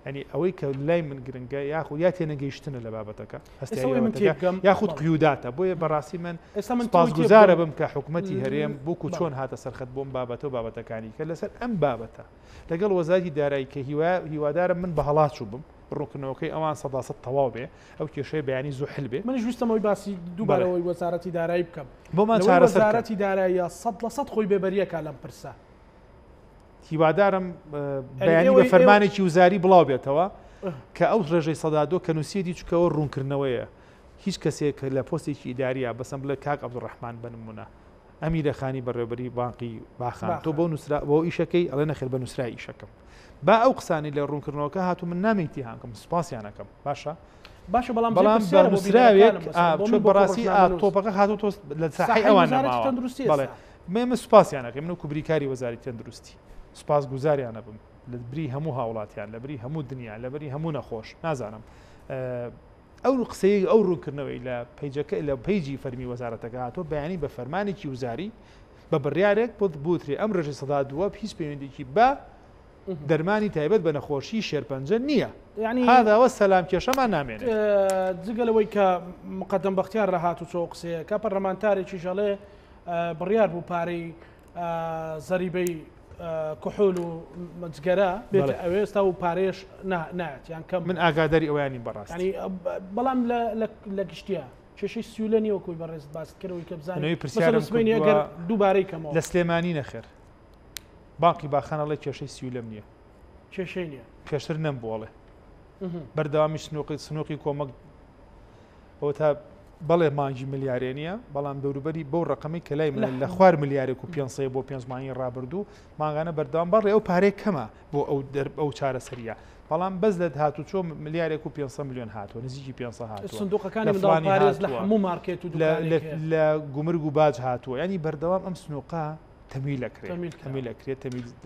ئەنی ئەوەی کە لای من گرنگە یاخود یا تێنەگەیشتنە لە بابەتەکە هەستێ یاخود قیوداتە بۆیە بەڕاستی من سپاسگوزارە بم کە حکوومەتی هەرێم بۆکو چۆن هاتە سەرخەت بۆم بابەتە و بابەتەکانی کە لەسەر ئەم بابەتە لەگەڵ وەزارەتی دارایی کە هیوادارم من بە هەڵات چوو بم ڕوونکردنەوەکەی ئەوان 100% تەواو بێ ئەو کێشەی بەیانی زوو حل بێ منیش ویستەمەوەی باسی دووبارەوەی وەزارەتی دارایی بکەم بۆمان چارەسەر وەزارەتی دارایی 100% خۆی بێبەریەکە لەم پرسە هیوادارم بەیانی بە فەرمانێکی وزاری بڵاو بێتەوە کە ئەو ڕێژەی سەدادۆ کە نووسێتی چکەوە ڕوونکردنەوەیە هیچ کەسێک لە پۆستێکی ئیداریە بەسم بڵێ کاک عەبدوڕەحمان بنمونە ئەمیرەخانی بەڕێوەبەری بانقی باخان تۆ بۆ نووسرا بۆ ئیشەکەی ئەڵێ نەخێر بە نووسرای ئیشەکەم با ئەو قسانی لە ڕوونکردنەوەکە هاتو من نامێتی هاکەم سوپاسیانەکەم باشە بەڵام نووسراوێک بەڕاستی تۆپەکە هاتو تۆ لە ساحی ئەوان نەماوە بەڵێ مێمە سوپاسیانەکەم من و کوبریکاری وەزاری تەندروستی سوپاس گوزاریانە بم لە بری هەموو هاوڵاتیان لە بری هەموو دنیا لە بری هەموو نەخۆش نازانم ئەو قسەی ئەو ڕوونکردنەوەی لە پیجەکە لە پیجی فەرمی وەزارەتەکە هاتۆ بەیانی بە فەرمانێکی وزاری بە بڕیارێک بۆ بوترێ ئەم ڕێژەی سەدا دووە هیچ پەیوەندێکی بە دەرمانی تایبەت بە نەخۆشی شێرپەنجە نییە. یعنی هذاوە سەلام کێشەمان نامێنێت. جگەلەوەی کە مقدم بەختیار لە هاتو چۆ قسەیە کە پەرلەمانتارێکی ژەڵێ بڕیار بوو پارەی زەریبەی کحول و مجگەرە بێت ئەوێ ئێستا و پارێش نایەت یان کەم من ئاگاداری ئەویانی بەڕاست ینی بەڵام لە گشتیە کێشەی سیولەنی وەکوی بەڕێز باسکردەوەی کە بزانانی پرسیارمسبینی ئەگەر دووبارەی کەمەوە لە سلێمانی نەخێر باقی باخانەڵی کێشەی سیولەم نییە کێشەی نییە پێشتر نەم بۆڵێ بەردەوامی سنووقی کۆمەک ئەوە تا بەڵێ مانگی ملیارێ نییە بەڵام دەوروبەری بەو ڕقمی کە لای من لە خوار ملیارێک و 500 بۆ 5 مانگی ڕابردوو ماگانە بەردەوام بەڕێ ئەو پارێک کەمە بۆ ئەو چارەسەریە بەڵام بەس لە هاتوچۆ ملیارێک و 500 میلیۆن هاتووە نزیکی 500 هاتووە سندوقەکانی منداڵ پارێز لە هەموو مارکێت و لە گومرگ و باج هاتووە ینی بەردەوام ئەم سنووقە تەمیلەکرێت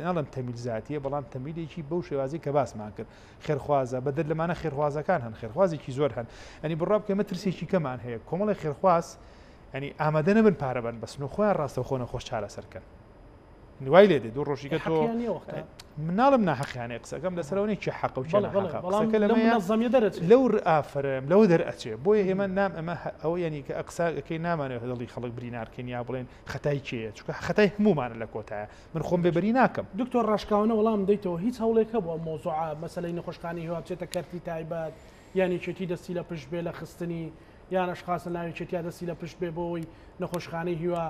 ناڵم تەمیل زیاتیە بەڵام تەمیلێکی بەو شێوازی کە باسمان کرد خێرخوازە بەدەر لەمانە خێرخوازەکان هەن خێرخوازێکی زۆر هەن ئەنی بڕاب کەمە ترسێکی کەمان هەیە کۆمەڵی خێرخواز ینی ئامادە نەبن پارە بن بە سنووخۆیان ڕاستەوخۆ نەخۆش چارەسەرکەن وای لێ دێ دوو ڕۆژیکە تۆ مناڵم ناحەقیانەیە قسەکەم لەسەرەوەی حەق و لەو ئافرم لەوە دەرئەچێ بۆیە ئێمە نام ئەمە ئەوە ینی کە ئەقساکەی نامانێت هەڵی خەڵک برینارکەین یا بڵێن خەتای چیە چونکە خەتای هەمومانە لە کۆتایە من خۆم بێبەری ناکەم دکتۆر ڕاشکاونە وەڵام دەیتەوە هیچ هەوڵێکە بۆ مۆزوعە مەسەلەی نەخۆشخانەی هێوا بچێتە کەرتی تایبەت ینی چێتی دەستی لە پشت بێ لە خستنی یان ئەشخاص ناوی چێتیا دەستی لە پشت بێ بۆەوەی نەخۆشخانەی هیوا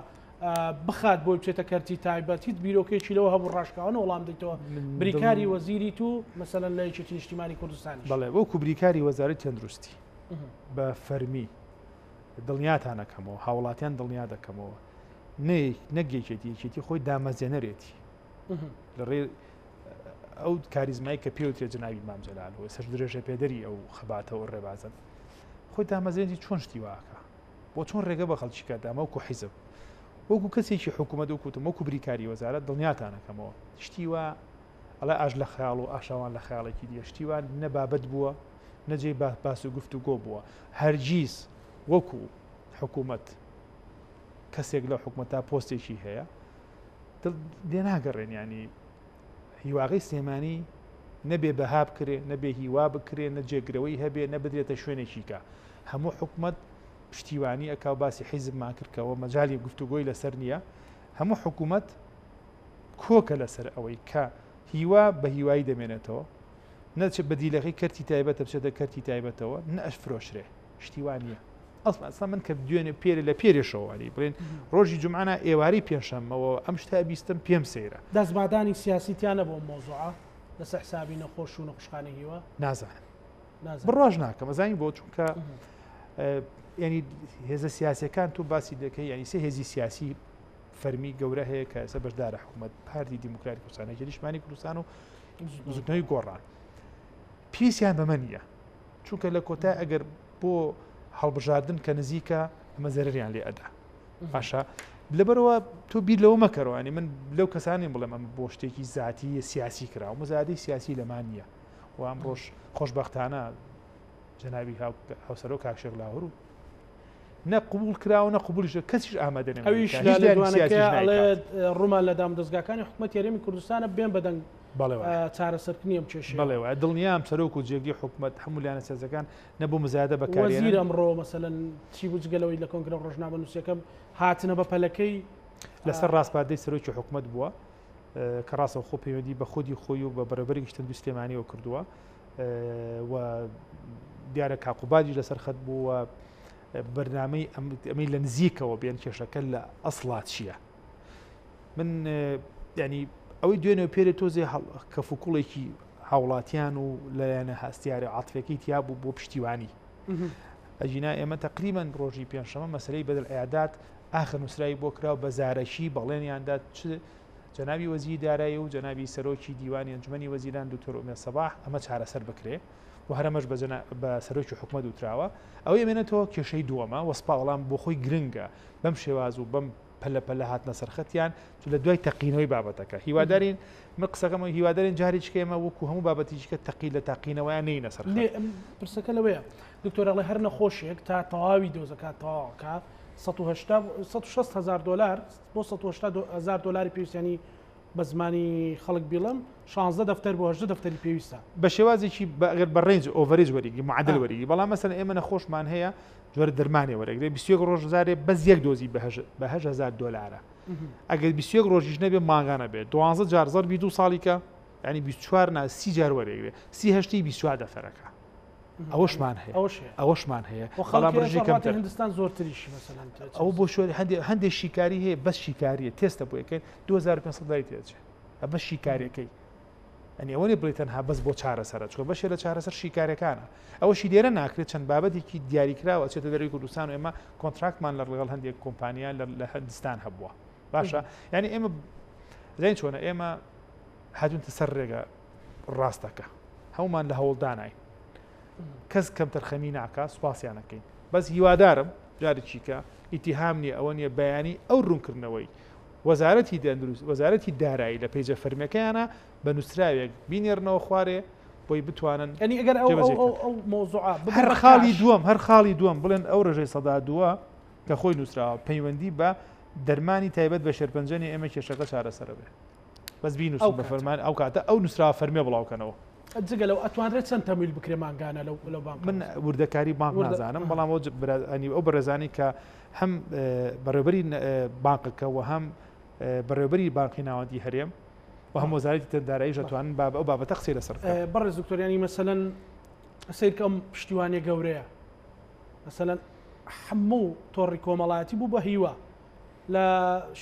بخات بۆ بچێتە کەرتی تایبەت هیچ بیرۆکێکی لەوە هەبوو ڕاشکاوانە وەڵام دەیتەوە بریکاری وەزیری تو مەسەلەن لە یەکێتی نیشتیمانی کوردستانی بەڵێ وەکو بریکاری وەزارەتی تەندروستی بە فەرمی دڵنیاتانەکەمەوە هاوڵاتیان دڵنیا دەکەمەوە نەگەیکێتی خۆی دامەزێنەرێتی لەڕێ ئەو کاریزمایی کە پێوترێت جناوی مام جەلالەوە سەر درێژە پێدەری ئەو خەباتەوە ڕێبازن خۆی دامەزێنی چۆن شتی واکە بۆ چۆن ڕێگە بە خەڵکی کردامە وەکو حیزب وەکو کەسێکی حکوومەت وکوتم وەکو بریکاری وەزارەت دڵنیاتانەکەمەوە شتی وا ئەڵێ ئاش لە خەیاڵ و ئاشاوان لە خەیاڵێکی دیە شتی وان نەبابەت بووە نەجێ باس و گفت و گۆ بووە هەرگیز وەکو حکوومەت کەسێک لە حکوومەتتا پۆستێکی هەیە لێ ناگەڕێن ینی هیواغی سلێمانی نەبێ بەها بکرێ نەبێ هیوا بکرێ نەجێگرەوەی هەبێ نەبدرێتە شوێنێکی کە هەموو حکوومەت پشتیوانی ئەکاو باسی حیزبمان کردکەوە مەجای گفتوگۆی لەسەر نییە هەموو حکوومەت کۆکە لەسەر ئەوەی کە هیوا بە هیوایی دەمێنێتەوە نەچ بەدیلەکەی کەرتی تایبەتە بچێتە کەرتی تایبەتەوە نەئەش فرۆشرێ شتیوان نییە ئەسڵ من کە دوێنێ پێرە لە پێرێشەوەواری بڵێن ڕۆژی جمعانە ئێواری پێشەمەوە ئەم شتا بیستم پێم سەیرە دەستبادانی سیاسیتیانە بۆ مۆزوعە لەسەر حسابی نەخۆش و نەخۆشخانەی هیوا نازانم بڕۆژ ناکەم ئەزانی بۆ چونکە ینی هێزە سیاسەکان تو باسی دەکەی ینی سێ هێزی سیاسی فەرمی گەورە هەیە کە ئێستا بەشدارە حکوومەت پارتی دیموکراتی کوردستان نیشتیمانی کوردستان و زودنەوەی گۆڕان پیسیان بەمە نییە چونکە لە کۆتای ئەگەر بۆ هەڵبژاردن کە نزیکە ئەمە زەرریان لێ ئەدا پاشا لەبەرەوە تۆ بیر لەوە مەکەڕوانی من لەو کەسانی بڵێم ئەم بۆ شتێکی زیاتی سیاسی کراوە مزادی سیاسی لەمان نییە و ئەم ڕۆژ خۆشبەختانە جنابی هاوسەرۆ کاکشێک لاهور و نەقبول کراوە نەقبولیش کەسیش ئامادە نەبوو ئەویش ڕوومان لە دام دەستگاکانی حکوومەت یاریمی کوردستانە بێن بەدەنگ چارەسەرکردنی ئەم کێشەیە بەڵێوە دڵنیام سەرۆک و جێگی حکوومەت هەموو لایەنە سیاسەکان نەبوو مزایدە بەکارهێنان وەزیر ئەمڕۆ مەسەلەن چی بوو جگەلەوەی لە کۆنگرە ڕۆژنامە نووسیەکەم هاتنە بە پەلەکەی لەسەر ڕاستپاردەی سەرۆکی حکوومەت بووە کە ڕاستەوە خۆ پەیوەندی بە خودی خۆی و بە بەرەبەری گشتن سلێمانیەوە کردووە و دیارە کاقوباجی لەسەر خەت بووە بەرنامەی ئەمەی لە نزیکەوە بێن کێشەکە لە ئەسڵات چییە من ینی ئەوەی دوێنێ پێرە تۆزێ کەفوکوڵێکی هاوڵاتیان و لەلایەنە هەستیارە عاتفەکەی تیا بوو بۆ پشتیوانی ئەجینا ئێمە تقریبان ڕۆژی پێنجشەمە مەسلەی بەدڵ عیادات ئاخر نووسرایی بۆ کراوە بە زارەشی بەڵێنیاندا جەنابی وەزیری دارایی و جەنابی سەرۆکی دیوانی ئەنجومەنی وەزیران دکتۆر ئومێد سەباح ئەمە چارەسەر بکرێ و هەرەمەش بە سەرۆکی حکوومەت دوتراوە ئەوەی ئەمێنێتەوە کێشەی دووەمە وەسپا وەڵام بۆ خۆی گرنگە بەم شێواز و بەم پەلە پەلە هاتنە سەرخەتیان لە دوای تەقینەوەی بابەتەکە هیوادارین من قسەکەمەوە هیوادارین جاریچکەمە وەکو هەموو بابەتیشکە تەقی لە تاقینەوەیان نینە سەر پرسەکە لەوەیە دکتۆرەڵێ هەر نەخۆشیێک تا تەواوی دۆزەکە تەواوکە 160,000 دلار بۆ 180,000 دلاری پێویستیانی بە زمانی خەڵک بیڵم 16 دەفتەر بۆ 8 دەفتەری پێویستە بە شێوازێکی بە ڕێنج ئۆڤەرێج وەریگی معدل وەریگی بەڵام مەسەن ئێمە نەخۆشمان هەیە جۆرە دەرمانی وەرەگرێ 21 ڕۆژزارێ بەس یەک دۆزی بە 8,000 دلارە ئەگەر 21 ڕۆژیش نەبێ ماگانە بێت 12 جار زەربی 2 ساڵیکە ینی 24 نا 30 جار وەرەگرێ 30 24 دەفەرەکە ئەوەشمان هەیە ئەوەشمان هەیە بەڵام ڕژی کەمتر هندستان زۆرتریشی مەسەلەن ئەو بۆ شوێ هەندێک شیکاری هەیە بەس شیکاریە تێستە بۆ یەکەین 2500 داری تێچێت بە شیکارەکەی ئەنی ئەوەی بڵێتەنها بەس بۆ چارەسەرە چۆ بەشێ لە چارەسەر شیکارەکانە ئەوەشی لێرە ناکرێت چەند بابەتێکی دیاریکراوە چێتە دەروی کوردستان و ئێمە کۆنتراکتمان لە لەگەڵ هەندێک کۆمپانیا لە هەندستان هەبووە باشە ینی ئێمە زین چۆنە ئێمە هاتوونتە سەر ڕێگە ڕاستەکە هەومان لە هەوڵدانای کەس کەمتر خەمی ناکات سوپاسیانەکەین بەس هیوادارم جارێکیکە ئیتیهام نیە ئەوە نیە بەیانی ئەو ڕوونکردنەوەی وەزارەتی دەندروست وەزارەتی دارایی لە پێیجە فەرمیەکەیانە بە نووسراوێک بینێرنەوە خوارێ بۆی بتوانن ئەنی ئەگەر ئەو مۆزوعە هەر خاڵی دووەم بڵێن ئەو ڕژەی سەدا دووە کە خۆی نووسراوە پەیوەندی بە دەرمانی تایبەت بە شێرپەنجەنی ئێمە کێشەکە چارەسەرە بێ بەس بینوس بە فەرمان ئەو کاتە ئەو نووسراوە فەرمیە بڵاوکەنەوە جگە لەو ئەتوانرێت چەند تەمیل بکرێ ماگانە لەو بانک من وردەکاری بانک نازانم بەڵام ئەو بەڕێزانی کە هەم بەڕێوەبەری بانکەکە و هەم بەڕێوەبەری بانکی ناوەندی هەرێم و هەم وەزارەتی تەندارایی دەتوانن ئەو بابەتە قسەی لەسەر بەڕێز دکتۆریانی مەسەلەن سیرکەم پشتیوانیە گەورەیە مەسەلەن هەموو تۆڕی کۆمەڵایەتی بوو بە هیوا لە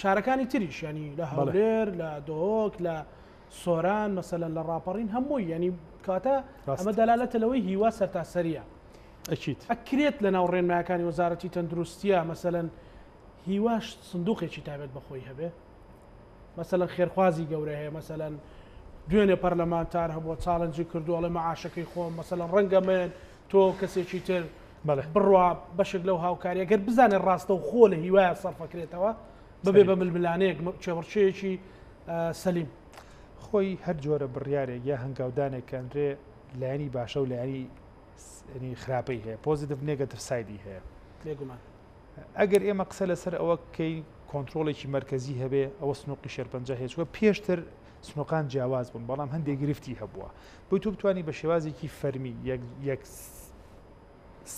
شارەکانی تریش ینی لە هەولێر لە دۆک لە سۆران مەسەلەن لە ڕاپەڕین هەمووی ینی کاتە ئەمە دەلالەتە لەوەی هیوا سەرتاسەریە ئەکرێت لە ناو ڕێنمایەکانی وەزارەتی تەندروستیە مەسەلەن هیواش سندوقێکی تایبەت بەخۆی هەبێ مەسەلەن خێرخوازی گەورە هەیە مەسەلەن دوێنێ پەرلەمانتار هەبووە چاڵنجی کردووە لە مەعاشەکەی خۆم مەسەلەن ڕەنگە من تۆ کەسێکی تر بڕوا بەشێک لەو هاوکاریە گەر بزانێت ڕاستە و خۆ لە هیوایە سەرفەکرێتەوە بەبێ بە ململانەیەک چێوەڕچەیەکی سەلیم خۆی هەر جۆرە بڕیارێک یا هەنگاودانێک کەندرێ لایانی باشە و لایانی خراپەی هەیە پۆزیتیڤ نێگەتیڤ سایدی هەیە بێگومان ئەگەر ئێمە قسە لەسەر ئەوە کەی کۆنتترۆڵێکی مرکزی هەبێ ئەوە سنووقی شێرپەنجە هەیە چوە پێشتر سنووقان جیاواز بوون بەڵام هەندێک گرفتی هەبووە بۆی تو بتوانانی بە شێوازێکی فەرمی یەک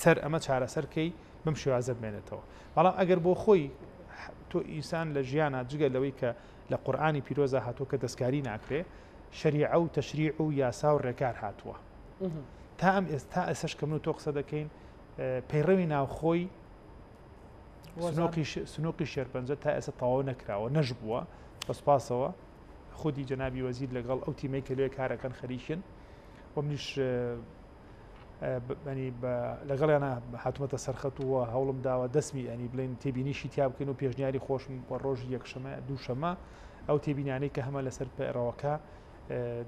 سەر ئەمە چارەسەرکەی بم شێوازە بمێنێتەوە بەڵام ئەگەر بۆ خۆی تۆ ئینسان لە ژیانە جگە لەوەی کە لە قورئانی پیرۆزە هاتووە کە دەستکاری ناکرێ شەریعە و تەشریع و یاسا و ڕێکار هاتووە تا ئەم ئێستا ئەسەش کە من و تۆ قسە دەکەین پەیڕەوی ناوخۆی سنووقی شێرپەنجە تا ئێستا تەواو نەکراوە نەژبووە بەسپاسەوە خودی جەنابی وەزیر لەگەڵ ئەو تیمەی کە لێ کارەکەن خەریکن و منیش لەگەڵیانە هاتوومەتە سەرخەتووە هەوڵم داوە دەستمی ئەنی بڵێن تێبینیشی تیا بکەین و پێشنیاری خۆشم بۆ ڕۆژی یەکشەمە دووشەمە ئەو تێبینیانەی کە هەمە لەسەر پێڕەوەکە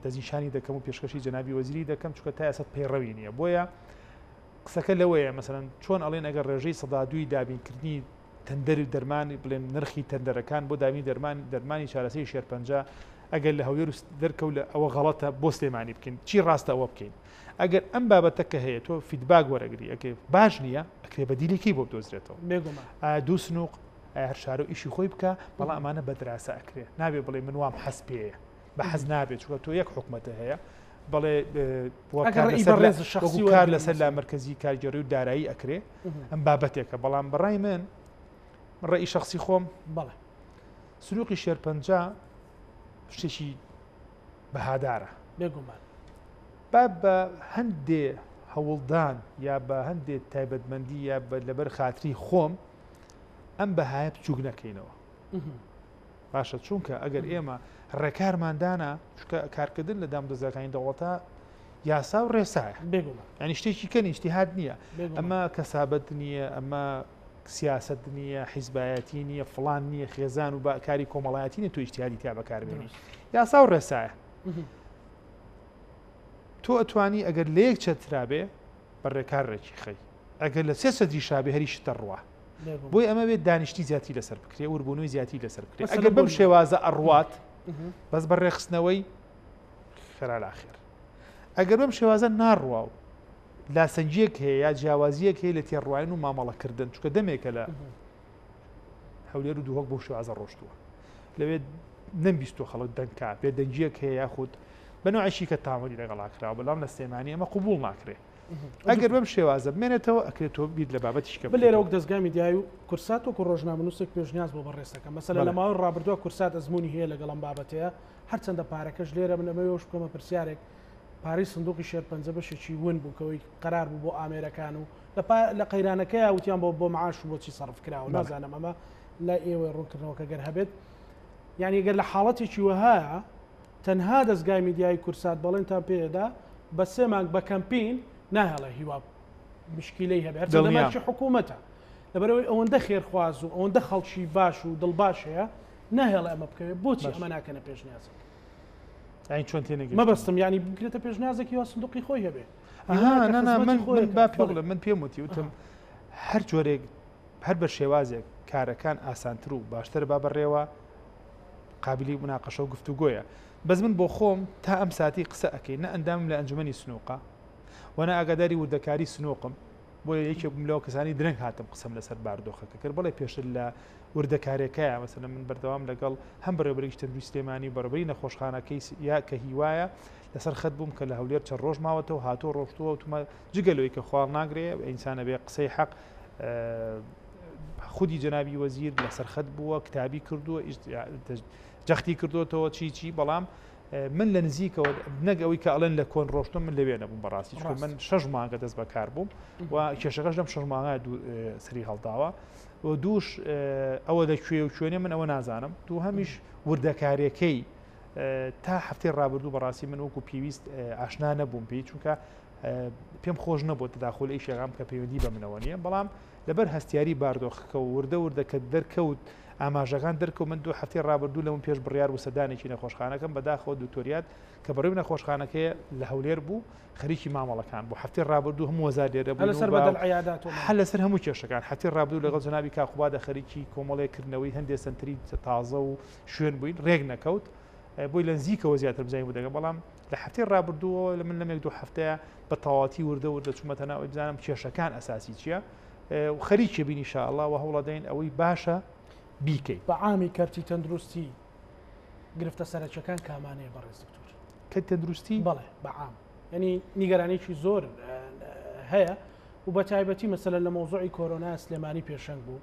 دەزیشانی دەکەم و پێشکەشی جەنابی وەزیری دەکەم چونکە تا ئێستا پەیڕەوی نییە بۆیە قسەکە لەوەیە مەسەلەن چۆن ئەڵێن ئەگەر ڕێژەی سەدادووی دابینکردنی تەندەر دەرمانی بڵێن نرخی تەندەرەکان بۆ دابین دەرمانی چارەسەی شێرپەنجە ئەگەر لە هەولێر دەرکەوت لە ئەوە غەڵەتە بۆ سلێمانی بکەین چی ڕاستە ئەوە بکەین ئەگەر ئەم بابەتە کە هەیە تۆ فیدباک وەرەگری ئەکەی باش نییە ئەکرێ بەدیلێکی بۆ بدۆزرێتەوە دوو سنووق هەر شار و ئیشی خۆی بکە بەڵام ئەمانە بەدراسە ئەکرێ نابێ بڵێ من وام حەز پێەیە بە حەز نابێت چونکە تۆ یەک حکومەتە هەیە بەڵێ کار لەسەر لا مرکزی کارگەڕی و دارایی ئەکرێ ئەم بابەتێکە بەڵام بەڕای من ڕێی شخصی خۆم بەڵێ سنووقی شێرپەنجە شتێکی بەهادارە بێگومان با بە هەندێ هەوڵدان یا بە هەندێک تایبەتمەندی یا لەبەر خاتری خۆم ئەم بەهایە بچووک نەکەینەوە باشە چونکە ئەگەر ئێمە ڕێکارماندانە کارکردن لە دامدەزەکانی دەوڵەتە یاسا و ڕێسایە ینی شتێکی کەنی اجتیهاد نییە ئەمە کەسابەت نییە ئەمە سیاست نییە حیزبایەتی نییە فڵان نییە خێزان و کاری کۆمەڵایەتی نیە تۆ اجتیهادی تا بەکاربێنی یاسا و ڕێسایە تۆ ئەتوانی ئەگەر لە یەک چەترابێ بە ڕێکار ڕێکی خەی ئەگەر لە سێ سەدری شابێ هەریشتە ڕوە بۆی ئەمە بێت دانیشتی زیاتی لەسەر بکرێ وربوونەوەی زیاتی لەسەر بکرێت ئەگەر بەم شێوازە ئەڕوات بەس بەڕێخستنەوەی خێرا لاخێر ئەگەر بەم شێوازە ناڕوا و لاسەنجیەک هەیە یا جیاوازیەک هەیە لە تێڕواین و مامەڵەکردن چکە دەمێکە لە هەولێر و دووهەک بۆ شێوازە ڕۆشتووە لەوێ نەمبیستۆ خەڵک دەنگکا بێ دەنجیەک هەیە یاخود بەنوعشی کە تامەری لەگەڵا کراوە بەڵام لە سلێمانی ئەمە قبول ناکرێت ئەگەر بەم شێوازە بمێنێتەوە ئەکرێتەوە بیر لە بابەتیشکە بلێرە وەک دەستگای میدیای و کورسات وەکو ڕۆژنامەنووسێک پێشنیاز بۆ بەڕێستەکە مەسەلا لە ماوەی ڕابردووە کورسات ئەزمموی هەیە لەگەڵم بابەتەیە هەرچەندە پارەکەش لێرە من ئەمەوەش بکەمە پرسیارێک پارەی سندوقی شێرپەنجە بەشێکی ون بووکەوەی قرار بوو بۆ ئامێرەکان و لە قەیرانەکەی وتیان بۆ معاش و بۆچی سەرف کراوە نازانم ئەمە لە ئێوە ڕوونکردنەوەکە گەر هەبێت یعنی گەر لە حاڵەتێکی وهەیە تەنها دەستگای میدیای کورسات بەڵێنتان پێدا بە 3 مانگ بە کەمپین ناهێڵە هیوا مشکلەی هەبێت دەمەکی حکوومەتە لەبەرەوەی ئەوەندە خێرخواز و ئەوەندە خەڵکی باش و دڵباش هەیە ناهێڵە ئەمە بکەوێت بۆچی ئەمە ناکەنە پێشنیازە چۆن تێنەگەی مەبەستم ینی بکرێتە پێشنیازێکی وا سندوقی خۆی هەبێ من پێم وتی وتم هەر جۆرێک هەر بە شێوازێک کارەکان ئاسانتر و باشتر با بەڕێوە قابلی مناقەشە و گفتوگۆیە بەس من بۆ خۆم تا ئەم ساتی قسە ئەەکەی نە ئەندام لە ئەنجومەنی سنووقە وەنە ئاگاداری وردەکاری سنووقم بۆ یەکێک لەوە کەسانی درەنگ هاتم قسەم لەسەر باردۆخەکە کرد بەڵێ پێشتر لە وردەکارێکەیە مەسەلەن من بەردەوام لەگەڵ هەم بەڕێوەبەری تەندروستی سلێمانی بەڕێوەبەری نەخۆشخانەکەی یا کە هیوایە لەسەر خەت بووم کە لە هەولێر چەند ڕۆژ ماوەتەوە هاتۆ ڕۆشتووە وتمە جگەلەوەی کە خوار ناگرێ ئینسانە بێ قسەی حەق خودی جەنابی وەزیر لەسەر خەت بووە کتابی کردووە جەختی کردوەوە چی بەڵام من لە نزیکەوە نەگەوەی کە ئەڵێن لە کۆن ڕۆشتم من لەوێ نەبووم بەڕاستی چون من 6 مانگە دەست بەکار بووم و کێشەکەش لەم 6 مانگە سەری هەڵداوە و دووش ئەوە لەکوێ و شوێنێ من ئەوە نازانم دوو هەمیش وردەکارێکەی تا هەفتەی ڕابردوو بەڕاستی من وەکو پێویست ئاشنا نەبووم پێی چونکە پێم خۆش نەبوو تداخل ئەی شێغام کە پەیوەندی بە منەوە نییە بەڵام لەبەر هەستیاری باردۆخەکە و وردەکە دەرکەوت ئاماژەکان دەرکەوت من دوو هەفتەی ڕابردوو لەمون پێش بڕیار و سەدانێکی نەخۆشخانەکەم بەداخەوە دوکتۆریات کە بەڕێوە نەخۆشخانەکەی لە هەولێر بوو خەریکی مامەڵەکان بۆ هەفتەی ڕابردوو هەموو وەزار لێرە هەل لەسەر هەموو کێشەکان هەفتەی ڕابردوو لەگەڵ جەنابی کاخوبادە خەریکی کۆمەڵێکردنەوەی هەندێک سنتری تازە و شوێن بووین ڕێک نەکەوت بۆی لە نزیکەوە زیاتر بزانین بوو دەگە بەڵام لە هەفتەی ڕابردووەوە لە من لەمێک دوو هەفتەیە بە تەواتی وردە چوومەتە ناو بزانم کێشەکان ئەساسی چییە و خەریکی بین ئینشاءالله و هەوڵەدەین ئەوەی باشە بیکەیت بە عامی کارتی تەندروستی گرفتە سەرچەکان کامانەیە بەڕێز دکتۆر کە تەندروستی بەڵێ بە عام ینی نیگەرانێکی زۆر هەیە و بە تایبەتی مەسەلەن لە مۆزوعی کۆرۆنا سلێمانی پێشەنگ بوو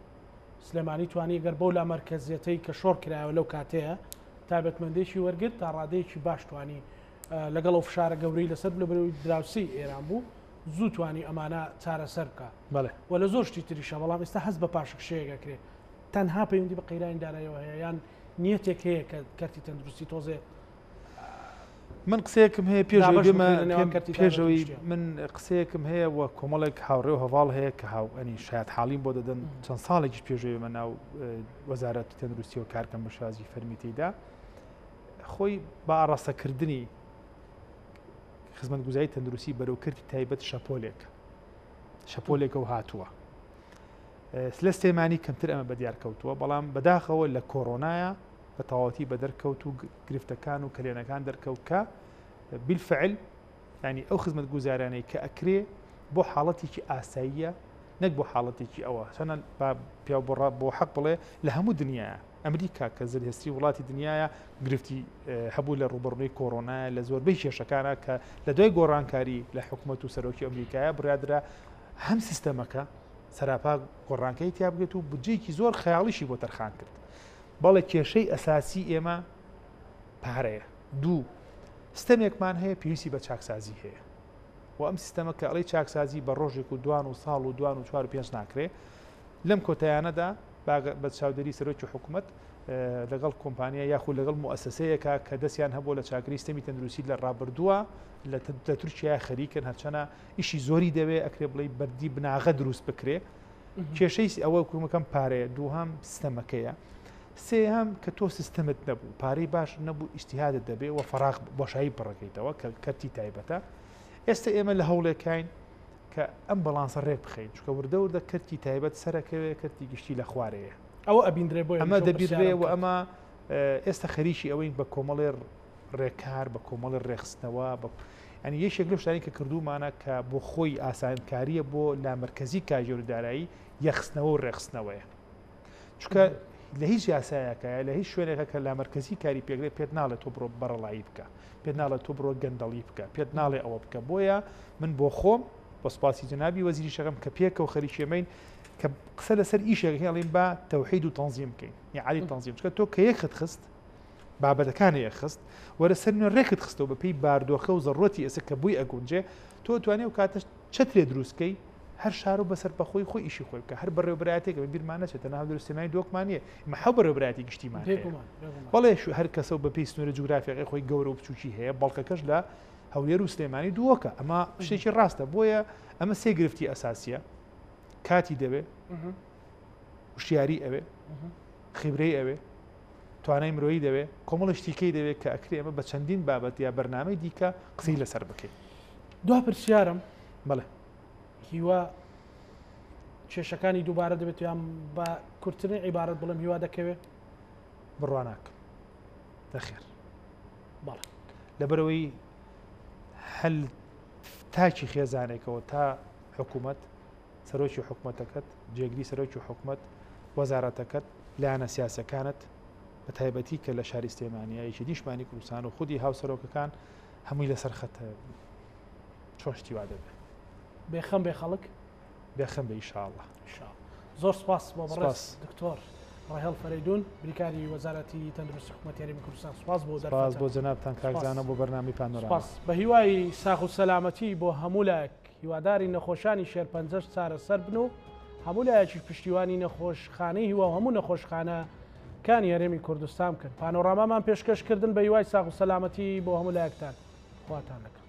سلێمانی توانی گەر بەو لا مەرکەزیەتەی کە شۆڕ کرایەوە لەو کاتەیە تایبەتمەندێکی وەرگرت تا ڕادەیەکی باش توانی لەگەڵ ئەو فشارە گەورەی لەسەر بەرەوەی دراوسی ئێران بوو زوو توانی ئەمانە چارەسەر بکە و لە زۆر شتی تریشە بەڵام ئێستا هەست بە پاشکشەیەگەکرێت تەنها پەیوەندی بە قەیرانی دارایەوە هەیە یان نیەتێک هەیە کە کارتی تەندروستی تۆزێ من قسەیەکم هەیە پێشەوەی من قسەیەکم هەیە وە کۆمەڵێک هاوڕێ و هەواڵ هەیە کە هاوئنی شاید حاڵیم بۆ دەدەن چەند ساڵێکیش پێشەوەی من ناو وەزارەتی تەندروستی و کارکەم بەشازی فەرمیتیدا خۆی بە ئاڕاستەکردنی خزمەتگوزاری تەندروستی بەرەوکردی تایبەت شەپۆلێکە و هاتووە لە سلێمانی کەمتر ئەمە بەدیار کەوتووە بەڵام بەداخەوە لە کۆڕۆنایە بە تەواتی بە دەرکەوت و گرفتەکان و کلێنەکان دەرکەوت کە بالفعل ینی ئەو خزمەتگوزارانەی کە ئەکرێ بۆ حاڵەتێکی ئاساییە نەک بۆ حاڵەتێکی ئەوە چەنە پیا بۆ حەق بڵێ لە هەموو دنیاە ئەمریکا کە زەرهێستی وڵاتی دنیاە گرفتی هەبوو لە ڕوبەڕووی کۆڕۆنایە لە زۆربەی کێشەکانە کە لە دوای گۆڕانکاری لە حکوومەت و سەرۆکی ئەمریکایە بڕیادرا هەم سیستەمەکە سەراپا گۆڕانکەی تیا بگێت و بجێکی زۆر خەیاڵیشی بۆ تەرخان کرد بەڵێ کێشەی ئەساسی ئێمە پارەیە دوو سیستەمێکمان هەیە پێویستی بە چاکسازی هەیە و ئەم سیستەمە کە ئەڵی چاکسازی بە ڕۆژێک و دوان و ساڵ و دوان و 4 و 5 ناکرێ لەم کۆتایانەدا بە چاودێری سەرۆکی حکوومەت لەگەڵ کۆمپانیا یاخود لەگەڵ موسسەیەکە کە دەستیان هەبوو لە چاکری سیستەمی تەندروستی لە ڕابردووە لە تورکیا خەریکن هەرچەنە ئیشی زۆری دەوێت ئەکرێ بڵێ بەردی بناغە دروست بکرێ کێشەی ئەوە کومەکەم پارەیە دووهەم سیستەمەکەیە سێهەم کە تۆ سیستەمت نەبوو پارەی باش نەبوو ئیجتیهادت دەبێت و فەراغ بۆشایی بڕەکەیتەوە کە کەرتی تایبەتە ئێستا ئێمە لە هەوڵێکین کە ئەم بەڵانسە ڕێک بخەین چکە وردە وردە کەرتی تایبەت سەرەکەوێ کەرتی گشتی لە خوارەیە ئەوە ئەبیندرێ بۆ ئەمە دەبیرێ و ئەمە ئێستا خەریکی ئەوەین بە کۆمەڵێ ڕێکار بە کۆمەڵی ڕێخستنەوە ئەنی یەکێک لەو شتانی کە کردومانە کە بۆ خۆی ئاسانکاریە بۆ لامەرکەزی کاژێردارایی یەخستنەوە و ڕێخستنەوەیە چکە لە هیچ یاسایەکە لە هیچ شوێنێکە کە لامەرکەزی کاری پێگرێ پێت ناڵێت تۆ بڕۆ بەڕەڵایی بکە پێت ناڵێت تۆ بڕۆ گەندەڵی بکە پێت ناڵێ ئەوە بکە بۆیە من بۆ خۆم بۆ سپاسی جنابی وەزیری شەکەم کە پێکە و خەریکێمەین کە قسە لەسەر ئیشێک هێڵین بە تەوحید و تەنزیم بکەین یعنی تەنزیم چکە تۆ کە یەکت خست بابەتەکانی یەخست وەرە سەر نوێ ڕێکت خستەوە بەپێی باردۆخە و زەڕۆتی ئێستا کە بووی ئەگونجێ تۆ توانێ و کاتەش چەترێ دروستکەی هەر شار و بەسەر بەخۆی خۆی ئیشی خۆی بکە هەر بەڕێوەبرایەتێک بە بیرمانەچێتە ناو دروستێنانی دۆکمانیە مەحەو بەڕێوەبرایەتی گشتیمان بەڵێ هەر کەسە بەپێی سنوورە جوگرافیەکەی خۆی گەورە و بچوکی هەیە بەڵکەکەش لە هەولێر و سلێمانی دووەکە ئەمە شتێکی ڕاستە بۆیە ئەمە سێ گرفتی ئەساسیە کاتی دەبێ وشیاری ئەوێ خیبرەی ئەوێ توانای مرۆیی دەوێت کۆمەڵی شتیکەی دەوێت کە ئەکرێ ئەمە بە چەندین بابەت یا بەرنامەی دیکە قسەی لەسەر بکەیت دو پرسیارم بەڵێ هیوا کێشەکانی دووبارە دەبێت یان بە کورتترین عیبارەت بڵم هیوا دەکەوێت بڕواناک دەخێر بەڵێ لەبەرەوەی هەل تاکی خێزانێکەوە تا حکوومەت سەرۆکی حکوومەتەکەت جێگری سەرۆکی حکوومەت وەزارەتەکەت لایەنە سیاسەکانت بە تایبەتی کە لە شاری سلێمانیایەکی دیشمانی کوردستان و خودی هاوسەرۆکەکان هەمووی لەسەر خەتە چۆشتی وا دەبێت بێخەم بێ خەڵک بێخەم بە ئینشاءالله زۆر سپاس بۆ بەڕێز دکتۆر ڕاهێڵ فەرەیدون بریکاری وەزارەتی تەندروستی حکوومەتی هەرێمی کوردستان سپاس بۆ جەنابتان کاکزانە بۆ بەرنامەی پانۆراما بە هیوای ساغ و سەلامەتی بۆ هەموو لایەک هیواداری نەخۆشانی شێرپەنجەش چارەسەر بن و هەموو لایەکی پشتیوانی نەخۆشخانەی هیوا و هەموو نەخۆشخانەکانی هەرێمی کوردستان کرد پانۆرامامان پێشکەشکردن بە هیوای ساغ و سەلامەتی بۆ هەموو لایەکتان خواتان دەکەم